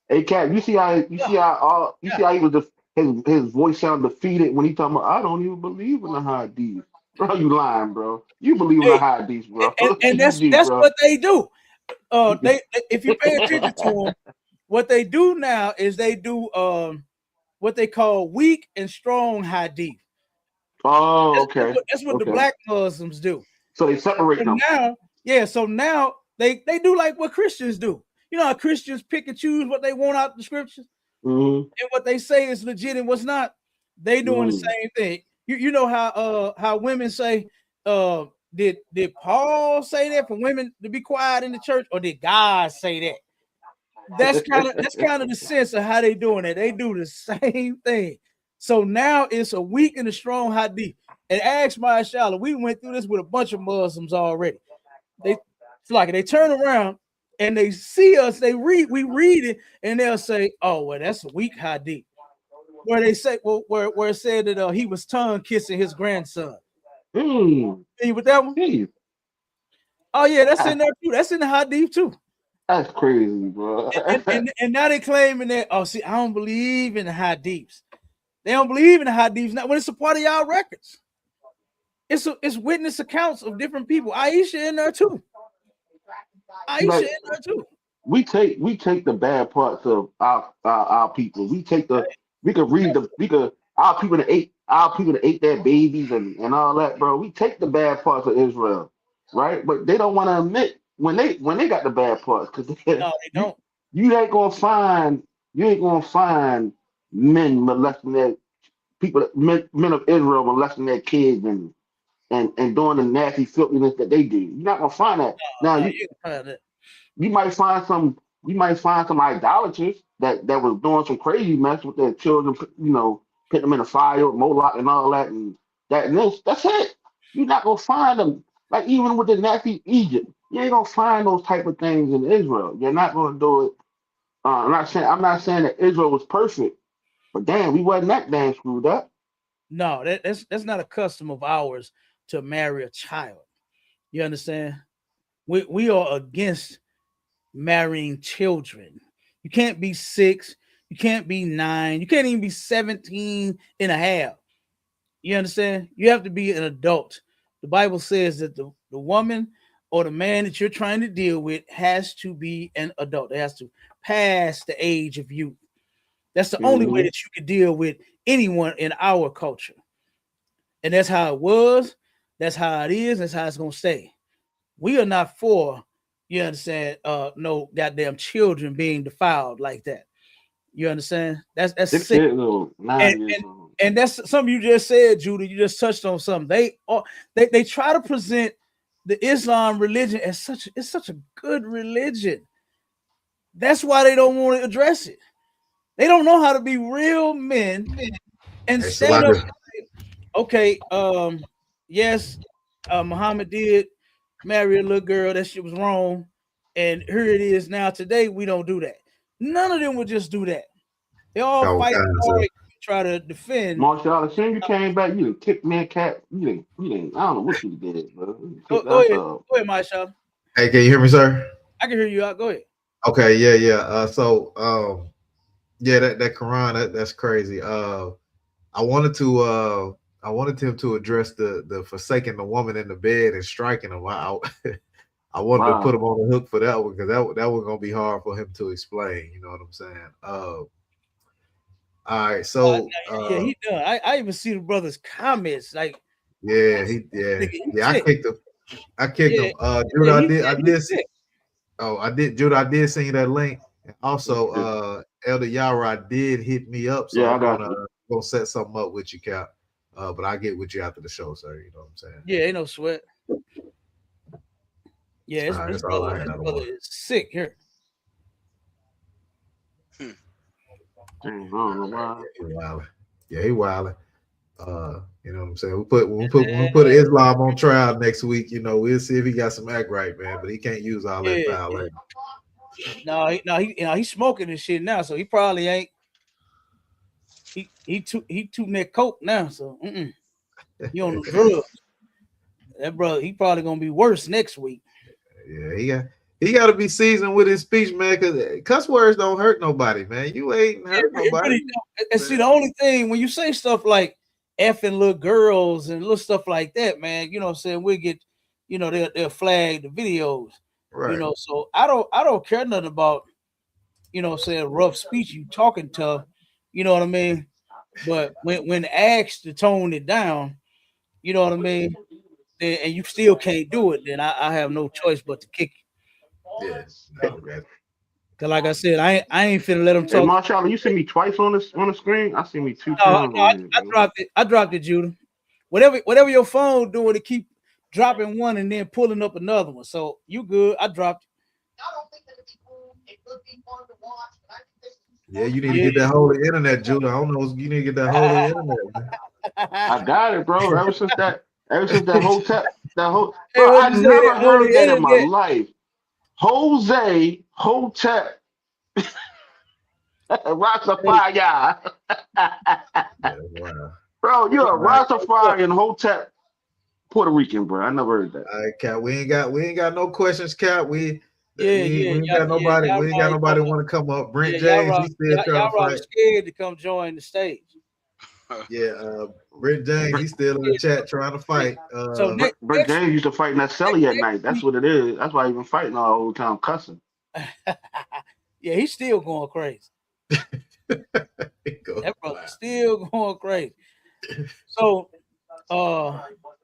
Hey, Cat, you see how he was his voice sounded defeated when he talking about, I don't even believe in the hadith. Bro, you lying, bro. You believe in the hadith, bro. And that's what they do. They if you pay attention to them, what they do now is they do what they call weak and strong hadith. Oh, okay. That's what the black Muslims do. So they separate them. Now, yeah. So now they do like what Christians do. You know how Christians pick and choose what they want out of the scriptures, and what they say is legit and what's not. They doing the same thing. You know how women say, did Paul say that for women to be quiet in the church, or did God say that? That's kind of the sense of how they doing it. They do the same thing. So now it's a weak and a strong hadith. And ask my Shala, we went through this with a bunch of Muslims already. They turn around and they see us, we read it, and they'll say, "Oh, well, that's a weak hadith." Where they say, where it said that he was tongue kissing his grandson. See with that one? Oh yeah, that's in there too. That's in the hadith too. That's crazy, bro. and now they claiming that, oh, see, I don't believe in the hadiths. They don't believe in the hadiths now when it's a part of y'all records. It's witness accounts of different people. Aisha in there too. We take the bad parts of our people. We could read our people that ate their babies and all that, bro. We take the bad parts of Israel, right? But they don't want to admit when they got the bad parts, because no, they don't. You ain't gonna find men molesting their people, men of Israel molesting their kids and doing the nasty filthiness that they do. You're not gonna find that. You might find some idolaters that was doing some crazy mess with their children, you know, putting them in a fire, Moloch and all that, and this. That's it. You're not gonna find them. Like even with the nasty Egypt, you ain't gonna find those type of things in Israel. You're not gonna do it. I'm not saying that Israel was perfect, but damn, we wasn't that damn screwed up. No, that's not a custom of ours to marry a child. You understand? We are against marrying children. You can't be 6, you can't be 9, you can't even be 17 and a half. You understand? You have to be an adult. The Bible says that the woman or the man that you're trying to deal with has to be an adult. It has to pass the age of youth. That's the only way that you can deal with anyone in our culture. And that's how it was. That's how it is. That's how it's going to stay. We are not for, you understand, no goddamn children being defiled like that. You understand? That's sick. And that's something you just said, Judah. You just touched on something. They try to present the Islam religion as such a good religion. That's why they don't want to address it. They don't know how to be real men and stand up. Okay, yes, Muhammad did marry a little girl. That shit was wrong. And here it is now. Today, we don't do that. None of them would just do that. They all fight hard, try to defend. Marshall, as soon as you came back, you kicked me and Cat. You didn't. I don't know what you did, bro. Go ahead, Marshall. Hey, can you hear me, sir? I can hear you out. Go ahead. Okay, yeah. So, that Quran, that's crazy. I wanted him to address the forsaking the woman in the bed and striking him. I wanted to put him on the hook for that one, because that was gonna be hard for him to explain. You know what I'm saying? All right, so he done. I even see the brother's comments. Like, I kicked him. Judah, I did. Oh, I did, Judah. I did send you that link. And also, Elder Yara did hit me up, so I'm gonna set something up with you, Cap. But I get with you after the show, sir. You know what I'm saying? Yeah, ain't no sweat. Yeah, All right, that's all I had. his brother is sick here. Dang, I don't know why. He wilding. Yeah, he wilding. You know what I'm saying? When we put Islam on trial next week, you know, we'll see if he got some act right, man. But he can't use all that foul language. No, he's smoking this shit now, so he probably ain't. He tooting that coke now, so he on the drugs. That brother, he probably gonna be worse next week. Yeah, he got to be seasoned with his speech, man. Because cuss words don't hurt nobody, man. You ain't hurt nobody. Really, and see, the only thing when you say stuff like effing little girls and little stuff like that, man, you know what I'm saying, we'll get, you know, they'll flag the videos, right? You know, so I don't care nothing about, you know what I'm saying, rough speech, you talking tough, you know what I mean? But when asked to tone it down, you know what I mean, and you still can't do it, then I have no choice but to kick you. Yeah, cause like I said, I ain't finna let him talk. Hey, Marshall, you see me twice on the screen? I see me 2 times. No, I dropped it, Judah. Whatever your phone doing to keep dropping one and then pulling up another one. So you good? I dropped it. Yeah, you need to get that holy internet, Judah. I don't know. You need to get that holy internet, man. I got it, bro. Ever since that hotel, bro, I never heard that in my life. Jose Hotep Rastafari. Wow. Bro, you're a Rastafari and Hotep Puerto Rican, bro. I never heard that. All right, Cap. We ain't got no questions, Cap. We ain't got nobody. We ain't got nobody want to come up. Brent James, he still trying to fight. Scared to come join the stage. Yeah, Brent James, he's still in the chat trying to fight. So Brent James used to fight in that celly at night. That's what it is. That's why he been fighting all the whole time, cussing. Yeah, he's still going crazy. That brother's still going crazy. So,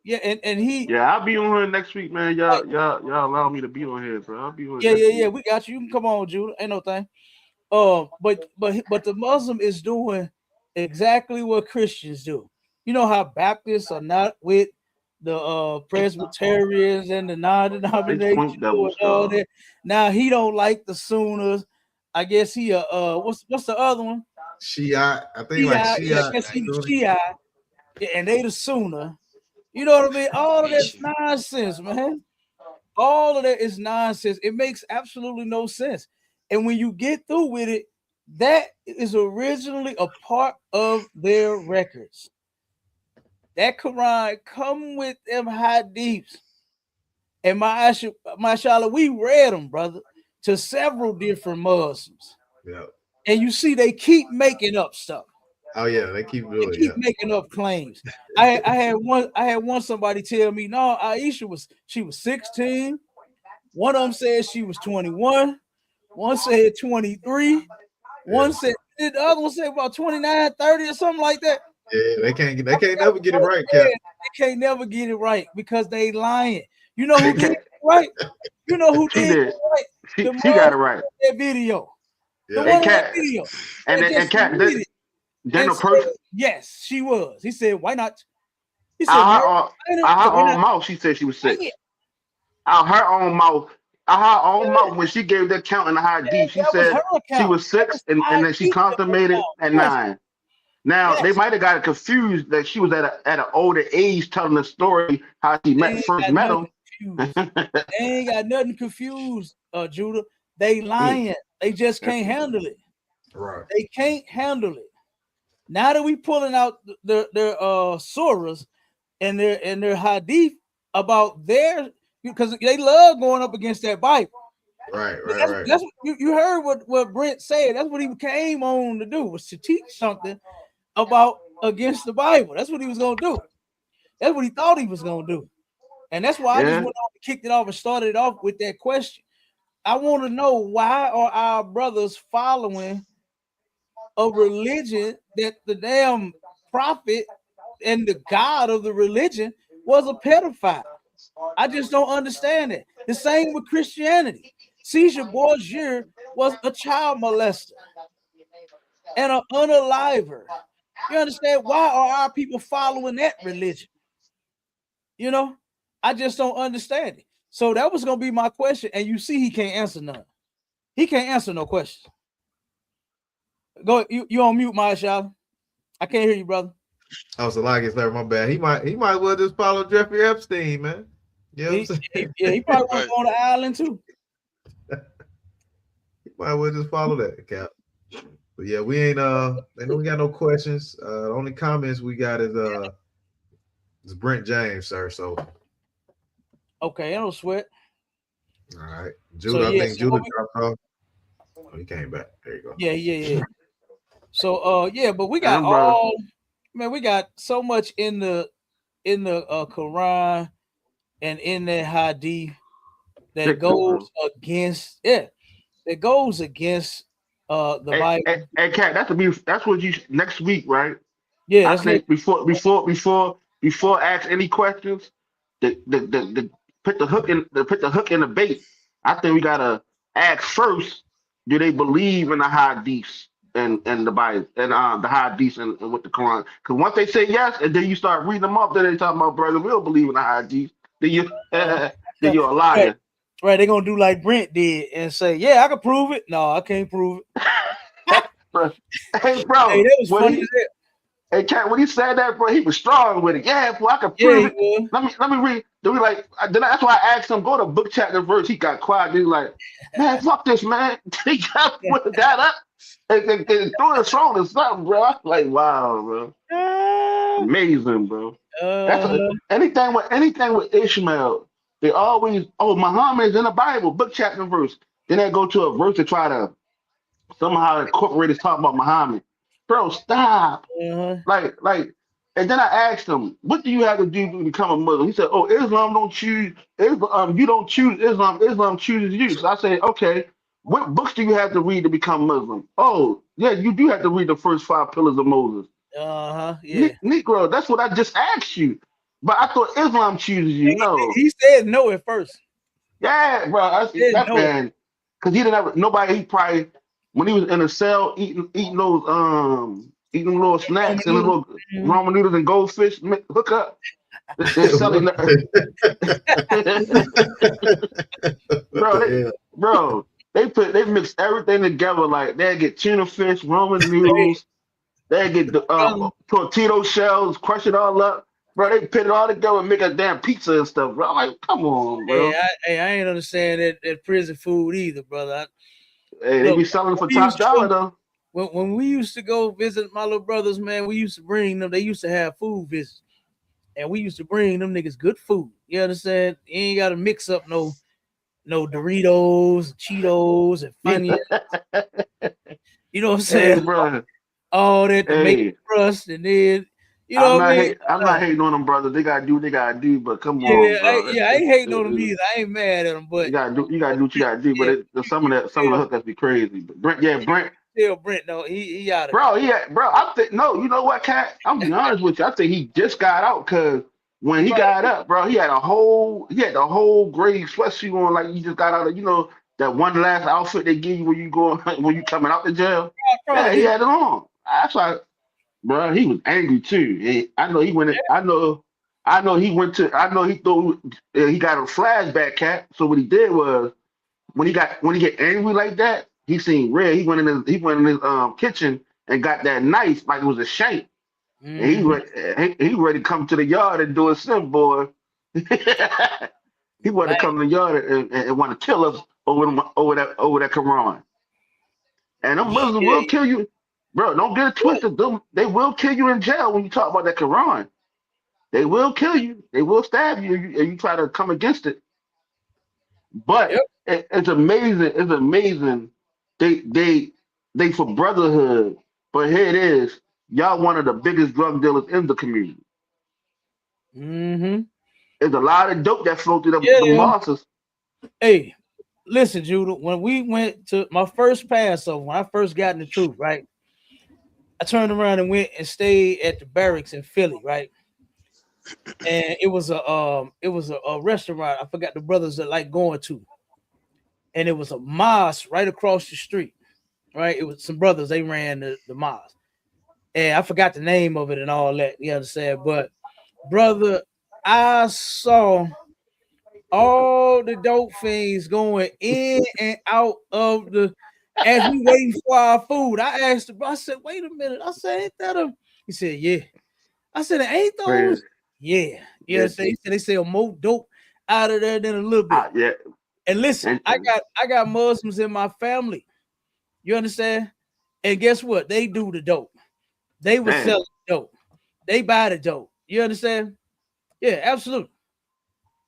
yeah, and he. Yeah, I'll be on here next week, man. Y'all allow me to be on here, bro. I'll be on. Yeah. We got you. You can come on, Judah. Ain't no thing. But the Muslim is doing exactly what Christians do. You know how Baptists are not with the Presbyterians and the non-denominational and all that. Now he don't like the Sooners. I guess he what's the other one? Shiite. I think like Shiite. I guess he was Shiite. And they the Sooner. You know what I mean? All of that's nonsense, man. All of that is nonsense. It makes absolutely no sense. And when you get through with it, that is originally a part of their records. That Quran come with them hadiths. And mashallah, we read them, brother, to several different Muslims. Yeah. And you see, they keep making up stuff. Oh yeah, they keep making up claims. I had one somebody tell me, no, Aisha was 16. One of them said she was 21. One said 23. One said the other one said about 29, 30 or something like that. Yeah, they can't never get it right, Cap. They can't never get it right because they lying. You know who did it right? You know who did it right? She got it right. That video. Yeah. The one that video. And Cat, then a person. Yes, she was. He said, "Why not?" He said, "Out her own mouth." She said she was 6. Out her own mouth. Out her own mouth. When she gave that count in the hadith, she said she was 6, and then she consummated at 9. Now they might have got it confused that she was at an older age telling the story how she first met him. They ain't got nothing confused, Judah. They lying. They just can't handle it. Right. They can't handle it. Now that we pulling out their surahs and their hadith about their, because they love going up against that Bible. Right. That's you heard what Brent said. That's what he came on to do, was to teach something about against the Bible. That's what he was gonna do. That's what he thought he was gonna do. And that's why I just went on and kicked it off and started it off with that question. I want to know, why are our brothers following a religion that the damn prophet and the God of the religion was a pedophile? I just don't understand it. The same with Christianity. Caesar Borgia was a child molester and an unaliver You understand? Why are our people following that religion? You know, I just don't understand it. So that was gonna be my question, and you see, he can't answer none. He can't answer no questions. Go, you on mute, Marshall. I can't hear you, brother. Oh, so like it's there, my bad. He might well just follow Jeffrey Epstein, man. You know what I'm saying? He probably want to go on the island too. He might well just follow that, Cap. But yeah, we ain't we got no questions. The only comments we got is Brent James, sir. So okay, I don't sweat. All right. Judah, I think Judah dropped off. Oh, he came back. There you go. Yeah. So but we got we got so much in the Quran and in the Hadith that goes against the Bible. Hey, Cat, that's what you next week, right? Yeah, I think before ask any questions, the put the hook in the bait. I think we gotta ask first, do they believe in the hadiths and the Bible and the hadiths and with the Quran? Because once they say yes, and then you start reading them up, then they talking about, brother, we don't believe in the hadiths. Then you're a liar. Right, they're gonna do like Brent did and say, yeah, I can prove it. No, I can't prove it. Hey, bro, hey, that was funny as hell. Hey, Cat, when he said that, bro, he was strong with it. Yeah, boy, I can prove it. Let me read. Then we like. That's why I asked him, go to book chapter verse. He got quiet. He's like, man, fuck this, man. He got put that up and threw his phone or something, bro. I was like, wow, bro, amazing, bro. That's anything with Ishmael. They always, Muhammad is in the Bible, book chapter verse. Then they go to a verse to try to somehow incorporate talking about Muhammad. Bro, stop. Like, and then I asked him, what do you have to do to become a Muslim? He said, oh, Islam don't choose, you don't choose Islam, Islam chooses you. So I said, okay, what books do you have to read to become Muslim? Oh, yeah, you do have to read the first 5 pillars of Moses. Yeah. Negro, that's what I just asked you. But I thought Islam chooses you. No. He said no at first. Yeah, bro, that man, because he didn't have nobody, he probably, when he was in a cell eating those little snacks and little ramen noodles and goldfish, hook up. They're selling bro, they mix everything together. Like they get tuna fish, ramen noodles, they get the tortilla shells, crush it all up. Bro, they put it all together and make a damn pizza and stuff, bro. I'm like, come on, bro. I ain't understand that prison food either, brother. They be selling for top dollar though. When we used to go visit my little brothers, man, we used to bring them. They used to have food visits, and we used to bring them niggas good food. You understand? You ain't got to mix up no Doritos, Cheetos, and Funyuns. You know what I'm saying? Hey, bro. All that to make crust, and then you know what I mean? I'm not hating on them, brothers. They gotta do what they gotta do, but come on, bro. I ain't hating on them either. I ain't mad at them, but you gotta do what you gotta do. But some of the hookups be crazy. But Brent. Still, Brent, no, he out of bro. I think no. You know what, Cat? I'm gonna be honest with you. I think he just got out because when he got up, bro, he had the whole gray sweatsuit on, like he just got out of that one last outfit they give you when you coming out the jail. Yeah, he had it on. That's why. Bro, he was angry too. I know he went. I know he went to. I know he thought he got a flashback, Cat. So what he did was when he get angry like that, he seen red. He went in his kitchen and got that knife like it was a shank. And he ready to come to the yard and do a sim, boy. He wanted to come to the yard and want to kill us over that Quran. And them Muslims will kill you. Bro, don't get it twisted. They will kill you in jail when you talk about that Quran. They will kill you. They will stab you if you try to come against it. But it's amazing. It's amazing. They for brotherhood. But here it is. Y'all one of the biggest drug dealers in the community. Mm-hmm. There's a lot of dope that flow through the bosses. Hey, listen, Judah. When we went to my first Passover, when I first got in the truth, right? I turned around and went and stayed at the barracks in Philly, right? And it was a restaurant. I forgot the brothers that like going to, and it was a mosque right across the street, right? It was some brothers. They ran the mosque, and I forgot the name of it and all that. You understand? But brother, I saw all the dope fiends going in and out of the as we waiting for our food. I asked him, I said, wait a minute. I said, ain't that a? He said, yeah. I said, ain't those? Yeah. You know what I'm saying? He said they sell more dope out of there than a little bit. Yeah. And listen, I got Muslims in my family. You understand? And guess what? They do the dope. They would sell the dope. They buy the dope. You understand? Yeah, absolutely.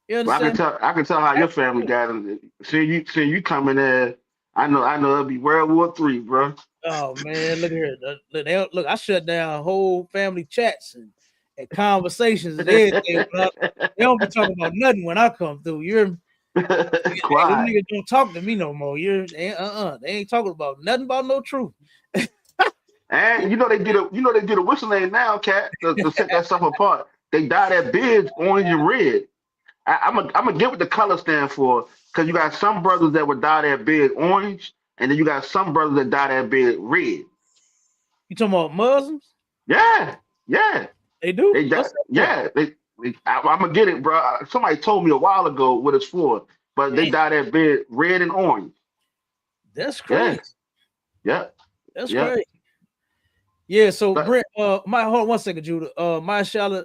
You understand? Well, I can tell how your family got it. See you coming there. I know it'll be World War III, bro. Oh man, look here. Look, I shut down whole family chats and conversations and everything. They don't be talking about nothing when I come through. Them niggas don't talk to me no more. They ain't talking about nothing about no truth. And you know they get a whistle name now, cat, to set that stuff apart. They dye their beards orange and red. I'm gonna get what the color stand for, because you got some brothers that would dye their beard orange, and then you got some brothers that dye their beard red. You talking about Muslims? Yeah. They do. I'm gonna get it, bro. Somebody told me a while ago what it's for, but they dye their beard red and orange. That's crazy. Yeah. That's crazy. Yeah. So Brent, hold on 1 second, Judah. Mashallah,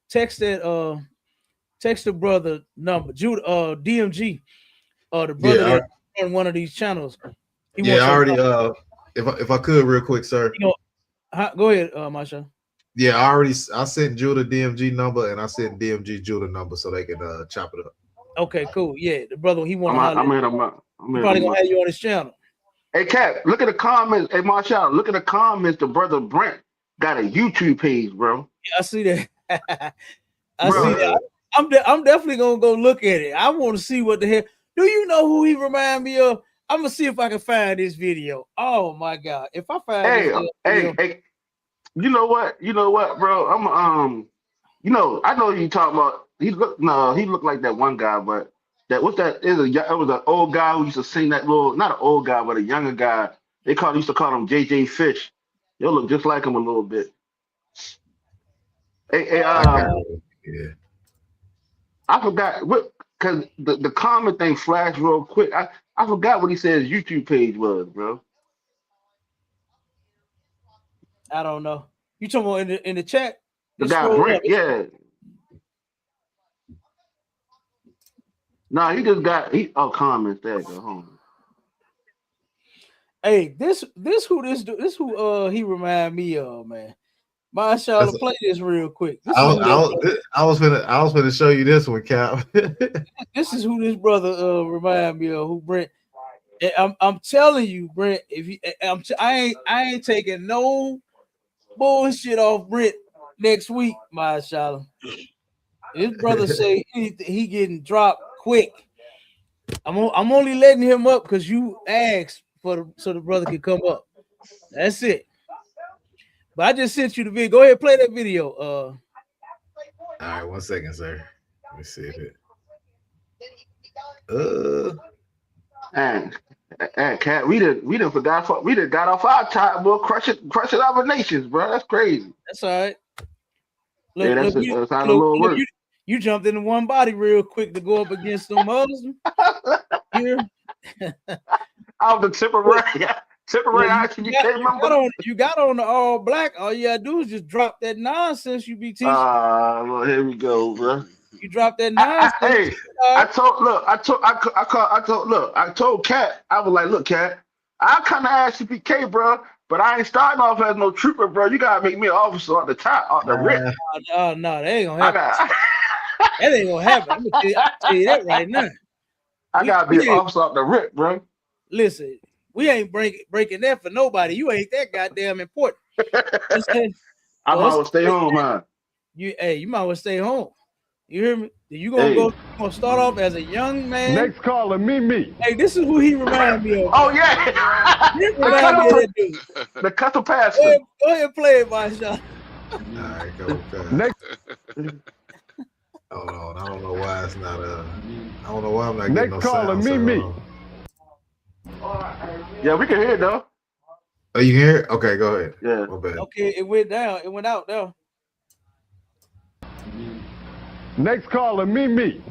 text the brother number, Judah, DMG, the brother that on one of these channels. I already. If I could, real quick, sir. Go ahead, Mashallah. Yeah, I sent Judah DMG number, and I sent DMG Judah number so they can chop it up. Okay, cool. Yeah, the brother, he want to. I'm probably gonna have you on his channel. Hey, Cat, look at the comments. Hey, Marshall, look at the comments. The brother Brent got a YouTube page, bro. Yeah, I see that. I see that. I'm definitely gonna go look at it. I want to see what the hell. Do you know who he remind me of? I'm gonna see if I can find this video. Oh my god! If I find hey, you know what, bro? I know you talking about. He looked like that one guy, but it was an old guy who used to sing that not an old guy, but a younger guy. Used to call him JJ Fish. You'll look just like him a little bit. I forgot what, because the comment thing flashed real quick. I forgot what he said his YouTube page was, bro. I don't know. You talking about in the chat? The guy Brent, yeah. No, he just got comments there. Go home. Hey, this who he remind me of, man. Mashallah, play this real quick. I was gonna show you this one, Cap. This is who this brother remind me of. Who Brent? I'm telling you, Brent. I ain't taking no bullshit off Brent next week, Mashallah. His brother say he getting dropped quick. I'm only letting him up because you asked so the brother can come up. That's it. But I just sent you the video. Go ahead, play that video. All right, 1 second, sir. Let me see it. And Cat, we done forgot. We done got off our top, bro. Crushing other nations, bro. That's crazy. That's all right. That's how the Lord works. You jumped into one body real quick to go up against them others. Here. I was the temporary action. You got on the all black. All you gotta do is just drop that nonsense you be teaching. Well, here we go, bro. You drop that nonsense. I told Cat, I was like, look, Cat, I kind of asked CPK, bro, but I ain't starting off as no trooper, bro. You gotta make me an officer on the top, on the rip. No, that ain't gonna happen. That ain't gonna happen. I'm gonna tell you that right now. I gotta be an officer off the rip, bro. Listen, we ain't breaking that for nobody. You ain't that goddamn important. I might well stay home, man. You might well stay home. You hear me? You gonna start off as a young man. Next caller, me. Hey, this is who he remind me of. Oh yeah, the custom pastor. Go ahead and play it, my shot. All right, go. Next. Hold on, I don't know why it's not I don't know why I'm not getting next caller, me. Yeah, we can hear it though. Oh, you hear it? Okay, go ahead. Yeah. My bad. Okay, it went down. It went out there. Next caller, me.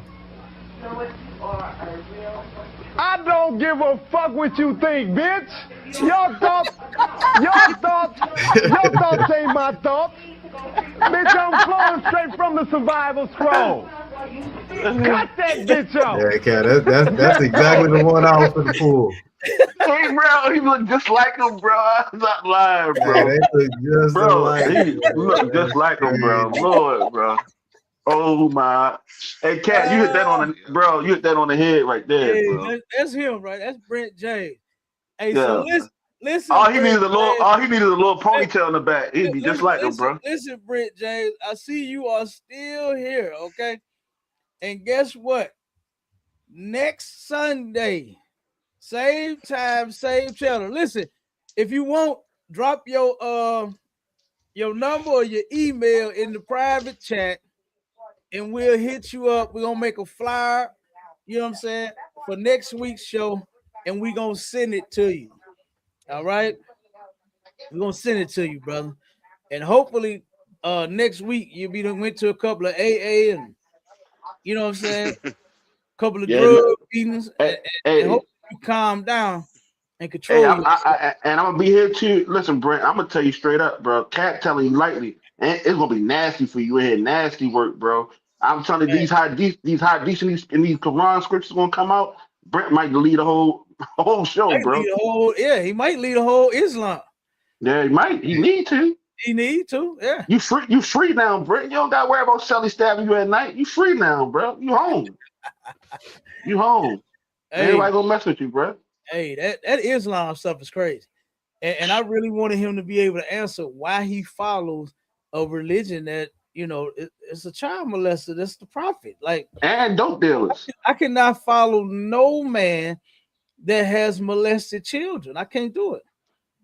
I don't give a fuck what you think, bitch. Your thoughts ain't my thoughts. Bitch, I'm flowing straight from the survival scroll. Cut that bitch off. Yeah, Cat, that's exactly the one I was for the pool. Hey, bro, he look just like him, bro. I'm not lying, bro. Yeah, they look just Bro, alike. he look just like him, bro. Lord, bro. Oh my. Hey, Cat, you hit that on the bro. You hit that on the head right there, Hey, bro. that's him, right? That's Brent James. Hey, Yeah. so listen. All he needed Brent a little. James. All he needed a little ponytail in the back. He'd be just like him, bro. Listen, Brent James. I see you are still here, okay? And guess what? Next Sunday, same time, same channel. Listen, if you want, drop your number or your email in the private chat, and we'll hit you up. We're gonna make a flyer, you know what I'm saying, for next week's show, and we're gonna send it to you. All right. We're gonna send it to you, brother. And hopefully next week you'll be went to a couple of AA and you know what I'm saying, a couple of drug meetings, and hopefully you calm down and control yourself. And I'm gonna be here too. Listen, Brent, I'm gonna tell you straight up, bro. Cat telling you lightly, and it's gonna be nasty for you in here, nasty work, bro. I'm telling you, these hadiths and these Quran scriptures gonna come out. Brent might lead a whole show, bro. He might lead a whole Islam. Yeah, he might. He need to. He need to. Yeah. You free now, Brent. You don't gotta worry about Shelly stabbing you at night. You free now, bro. You home. You home. Hey, Everybody gonna mess with you, bro. Hey, that Islam stuff is crazy. And I really wanted him to be able to answer why he follows a religion that, you know, it's a child molester. That's the prophet. Like, and dope dealers. I cannot follow no man that has molested children. I can't do it.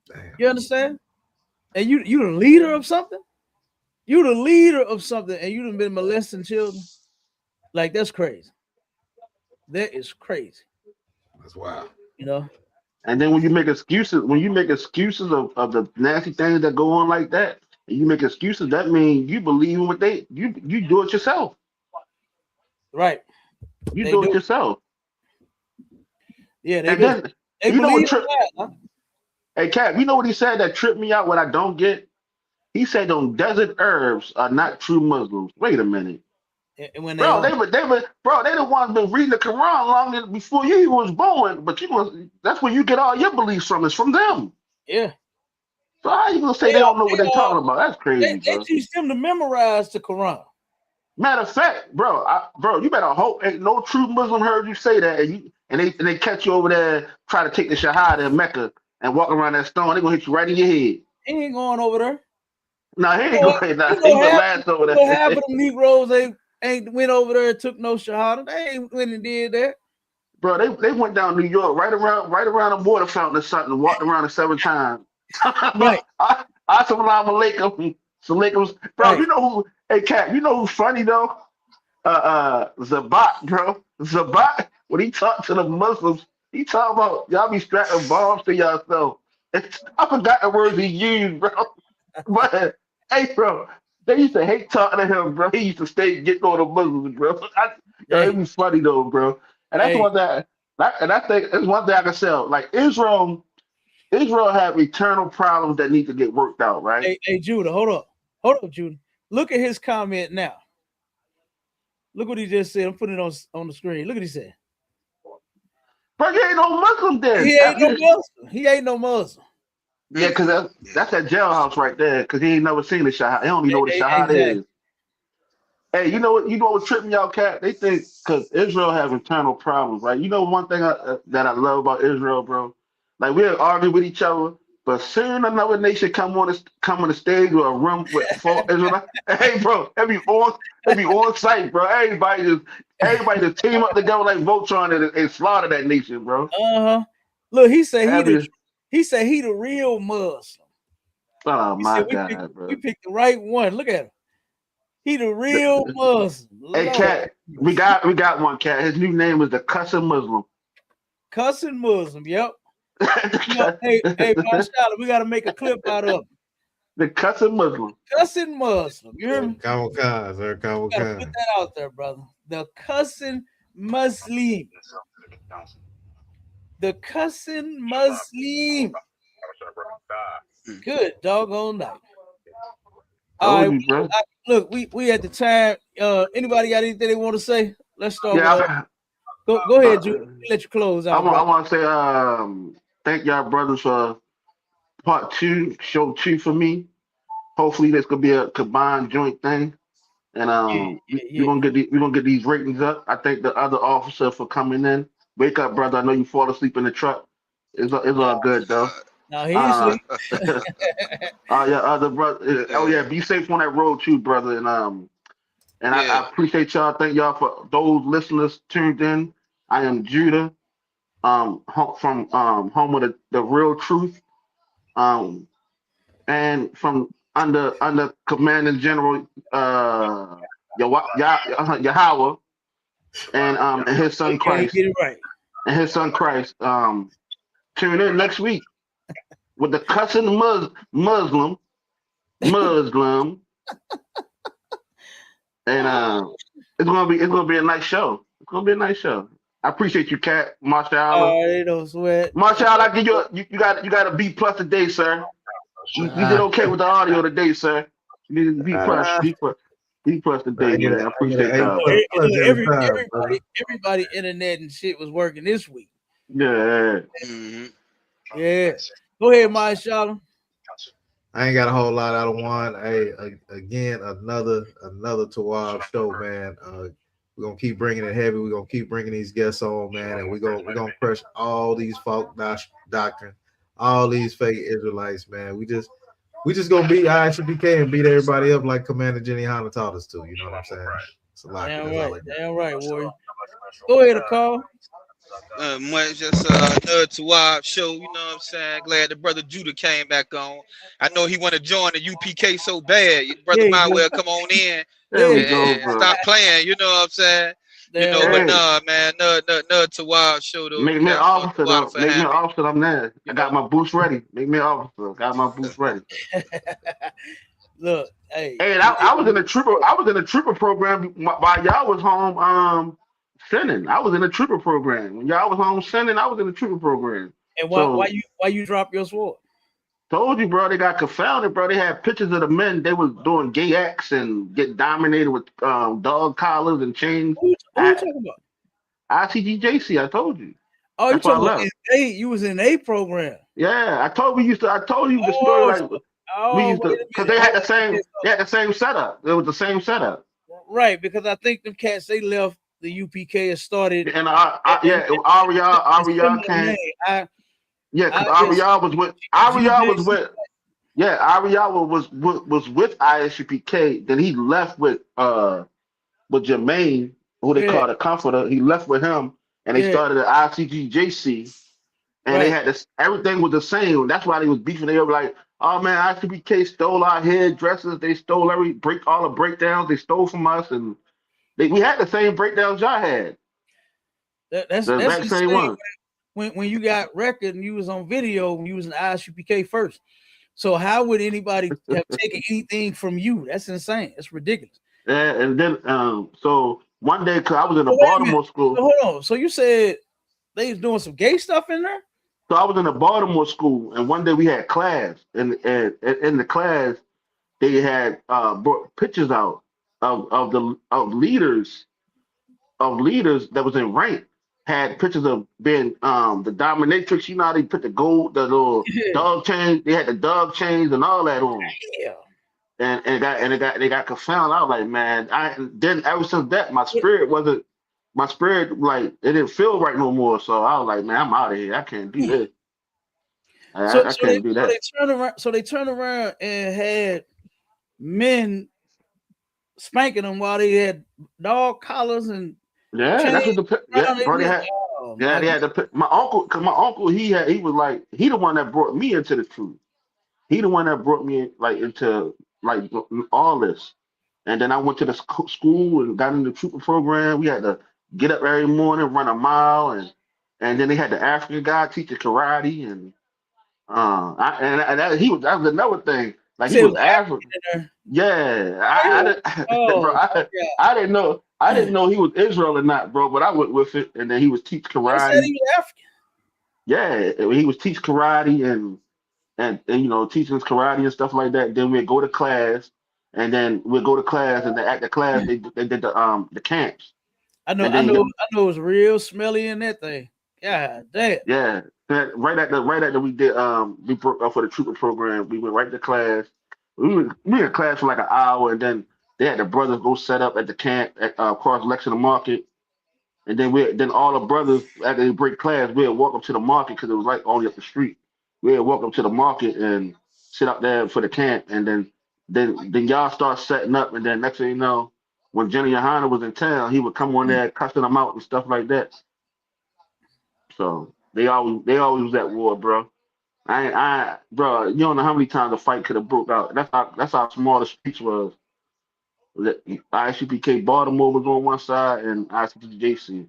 Damn. You understand? And you the leader of something? You the leader of something and you done been molesting children? Like, that's crazy. That is crazy. That's wild. You know? And then when you make excuses of the nasty things that go on like that, and you make excuses, that means you believe in what you do it yourself. Right. You do it yourself. Yeah, they do. They believe in that, huh? Hey, Cat, you know what he said that tripped me out, what I don't get? He said them desert Arabs are not true Muslims. Wait a minute. And when they the ones been reading the Quran long before you was born, but that's where you get all your beliefs from, is from them. Yeah. So how you gonna say they don't know what they're talking about? That's crazy. They teach them to memorize the Quran. Matter of fact, bro, you better hope ain't no true Muslim heard you say that, and they catch you over there, try to take the Shahada in Mecca and walk around that stone. They gonna hit you right in your head. He ain't going over there. No, he ain't going. Nah, he gonna last over there. Half of them Negroes ain't went over there and took no Shahada. They ain't went and did that. Bro, they went down New York right around a water fountain or something, and walked around it 7 times. Right. Assalamu alaikum. Bro, right. You know who? Hey, Cat, you know who's funny though? Zabat, bro. Zabat, when he talked to the Muslims, he talking about y'all be strapping bombs to yourself. I forgot the words he used, bro. But hey, bro, they used to hate talking to him, bro. He used to stay getting on the Muslims, bro. It was funny though, bro. And that's one thing. And I think it's one thing I can say. Like Israel have eternal problems that need to get worked out, right? Hey, Judah, hold up, Judah. Look at his comment now. Look what he just said. I'm putting it on the screen. Look what he said. Bro, he ain't no Muslim then. He ain't no Muslim. Yeah, because that's that jailhouse right there. Because he ain't never seen the Shahada. He don't even know what the Shahada is. Hey, you know what tripping y'all, Cat? They think because Israel have internal problems, right? You know one thing that I love about Israel, bro. Like we'll argue with each other, but soon another nation come on the stage with a room with 4 Israelites. Hey, bro, they be on site, bro. Everybody just team up together like Voltron and slaughter that nation, bro. Look, he said he the real Muslim. Oh my God, bro. We picked the right one. Look at him. He the real Muslim. Hey, Cat, we got one, Cat. His new name is the Cussing Muslim. Cussing Muslim, yep. You know, hey, Marshall, we got to make a clip out of the cussing Muslim. cussing Muslim. You hear me? Kamikaze, sir. Gotta put Kamikaze. that out there, brother. The cussing Muslim. The cussing Muslim. Good doggone night. All right, Bro. look, we at the time. Anybody got anything they want to say? Let's start Yeah, with go ahead, Judah. Let you close out. I want to say thank y'all brothers for part 2, show 2 for me. Hopefully this could be a combined joint thing, and we're gonna get these ratings up. I thank the other officer for coming in. Wake up, brother. I know you fall asleep in the truck. It's all good though. No, he ain't sleep. Yeah, other brother. Oh yeah, be safe on that road too, brother. And I appreciate y'all. Thank y'all for those listeners tuned in. I am Judah, from home of the real truth, and from under Commanding General Yahweh, and his son Christ. Get it right. And his son Christ. Tune in next week with the cussing Muslim, and it's gonna be a nice show. It's gonna be a nice show. I appreciate you, Cat Marshall. Oh, don't sweat. Marshall, I give you got a B+ today, sir. You did okay with the audio today, sir. You did B+. B+ today, man. I appreciate that. Everybody internet and shit was working this week. Yeah. Yeah. Go ahead, Marshall. I ain't got a whole lot out of one. Hey, again, another Tawab show, man. We're gonna keep bringing it heavy. We're gonna keep bringing these guests on, man, and we're gonna crush all these folk doctrine, all these fake Israelites, man. We just gonna beat ISUPK and beat everybody up like Commander Jenny Hanna taught us to. You know what I'm saying? It's a lot. Damn right, Warrior. Go ahead, call. Just another Tawab show, you know what I'm saying? Glad the brother Judah came back on. I know he want to join the UPK so bad. Your brother might well come on in and stop playing, you know what I'm saying? You know, but nah, man, another Tawab show though. Make me an officer, though. Make me an officer. I'm there. I got my boots ready. Make me an officer. Got my boots ready. Look, hey, I was in a trooper. I was in a trooper program while y'all was home sinning. I was in a trooper program. When y'all was home sinning, I was in a trooper program. And why you drop your sword? Told you, bro. They got confounded, bro. They had pictures of the men. They was doing gay acts and get dominated with dog collars and chains. Who you talking about? ICGJC. I told you. Oh, you talking about you was in a program. Yeah, I told you the story because they had the same setup. It was the same setup. Right, because I think them cats they left the UPK and started. And Ariel came. Ariel was with ISUPK. Then he left with Jermaine, who they call the Comforter. He left with him, and they started at ICGJC. And they had this. Everything was the same. That's why they was beefing. They were like, "Oh man, ICBK stole our hairdressers. They stole all the breakdowns. They stole from us, and we had the same breakdowns y'all had. That's the same one. When you got record and you was on video, when you was in ISUPK first. So how would anybody have taken anything from you? That's insane. It's ridiculous. Yeah, and then so one day, cause I was in a Baltimore school. So hold on. So you said they was doing some gay stuff in there? So I was in a Baltimore school, and one day we had class, and in the class they had brought pictures out of leaders that was in rank, had pictures of being the dominatrix. You know how they put the little dog chains. They had the dog chains and all that on. Yeah. And they got confounded. I was like, man, then ever since that, my spirit like it didn't feel right no more. So I was like, man, I'm out of here. I can't do this. I can't do that. So they turned around and had men spanking them while they had dog collars and that's what they had. They had my uncle. Cause my uncle, he was the one that brought me into the truth. He the one that brought me into all this. And then I went to the school and got in the trooper program. We had to get up every morning, run a mile, and then they had the African guy teaching karate, and that was another thing. Like, he was African. Yeah, Oh, I didn't know he was Israel or not, bro. But I went with it, and then he was teach I said he karate. was African. Yeah, he was teach karate and you know, teaching us karate and stuff like that. Then we'd go to class, and then at the class they did the camps. I know it was real smelly in that thing. God damn. Yeah, right after we did we broke up for the trooper program, we went right to class. We were in class for like an hour, and then they had the brothers go set up at the camp at across Lexington Market, and then all the brothers after they break class, we'd walk up to the market because it was like only up the street. We'd walk up to the market and sit up there for the camp, and then y'all start setting up, and then next thing you know, when Jenny Yohana was in town, he would come on there cussing them out and stuff like that. So they always was at war, bro. Bro, you don't know how many times a fight could have broke out. That's how small the streets was. ICPK Baltimore was on one side and ICPJC.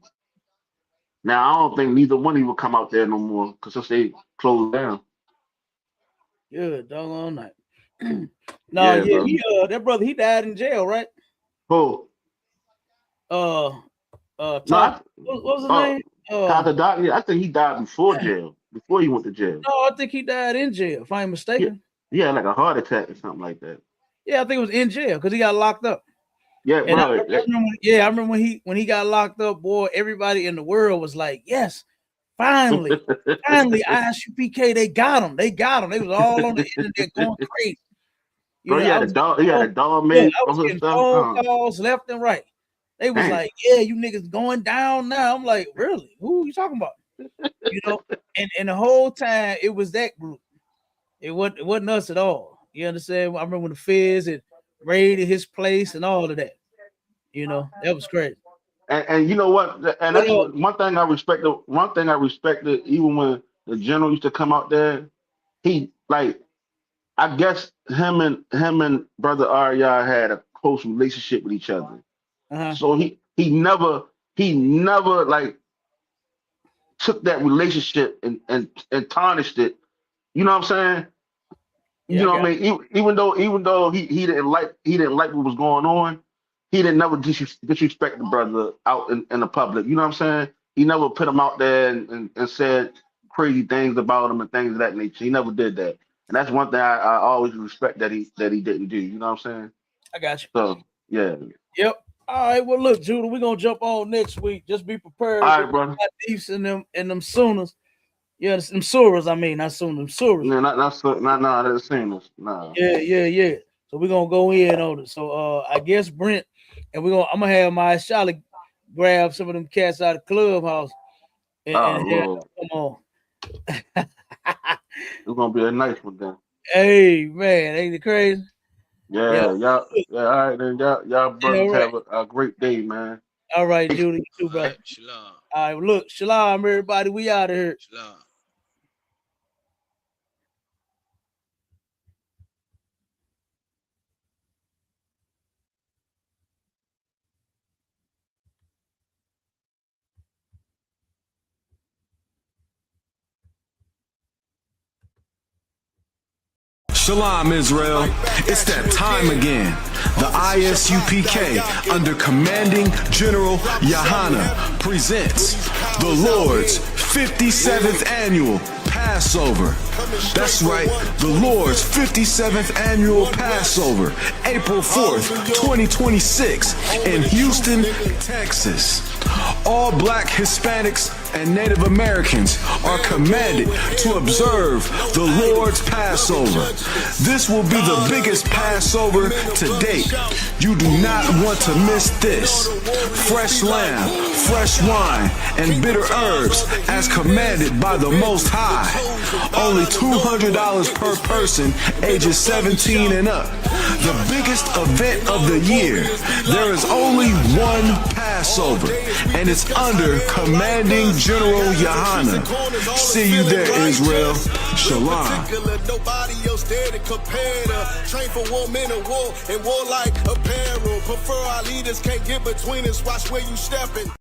Now I don't think neither one of you will come out there no more because since they closed down. Good doggone night. That brother, he died in jail, right? Who? What was his name? Dr. Doc, I think he died before jail, before he went to jail. No, I think he died in jail, if I ain't mistaken. Yeah, like a heart attack or something like that. Yeah, I think it was in jail because he got locked up. Yeah, and bro. I remember when he got locked up, boy, everybody in the world was like, yes, finally, ISUPK, they got him. They was all on the internet going crazy. Bro, he had a dog made I was getting phone calls left and right. They was like, yeah, you niggas going down now. I'm like, really? Who are you talking about? You know, and the whole time it was that group. It wasn't us at all. You understand? I remember when the feds had raided his place and all of that. You know, that was crazy. And you know what? And that's one thing I respected. One thing I respected, even when the general used to come out there, he like, I guess him and brother Arya had a close relationship with each other. So he never like took that relationship and tarnished it. You know what I'm saying? You know what I mean? Even though he didn't like what was going on, he didn't never disrespect the brother out in the public. You know what I'm saying? He never put him out there and said crazy things about him and things of that nature. He never did that. And that's one thing I always respect that he didn't do. You know what I'm saying? I got you. So yeah. Yep. All right. Well, look, Judah, we're gonna jump on next week. Just be prepared. All right, brother. Beefs and them sooners. Yeah, them surahs. I mean, not soon. Them surahs. Yeah, not the same. Nah. Yeah. So we're gonna go in on it. So I guess Brent, and I'm gonna have my Charlotte grab some of them cats out of the clubhouse. And come on. It's gonna be a nice one then. Hey man, ain't it crazy? Yeah. Y'all. All right, then y'all brothers have a great day, man. All right, Judah, you too, brother. Shalom. All right, look, shalom, everybody. We out of here. Shalom. Shalom, Israel. It's that time again. The ISUPK, under Commanding General Yohana, presents the Lord's 57th Annual Passover. That's right, the Lord's 57th Annual Passover, April 4th, 2026, in Houston, Texas. All Black, Hispanics, and Native Americans are commanded to observe the Lord's Passover. This will be the biggest Passover to date. You do not want to miss this. Fresh lamb, fresh wine, and bitter herbs as commanded by the Most High. Only $200 per person, ages 17 and up. The biggest event of the year. There is only one Passover, and it's under Commanding General Yohana. See you there, Israel. Shalom. Nobody else there to compare to. Train for war, men of war, and war like apparel. Prefer our leaders, can't get between us. Watch where you stepping.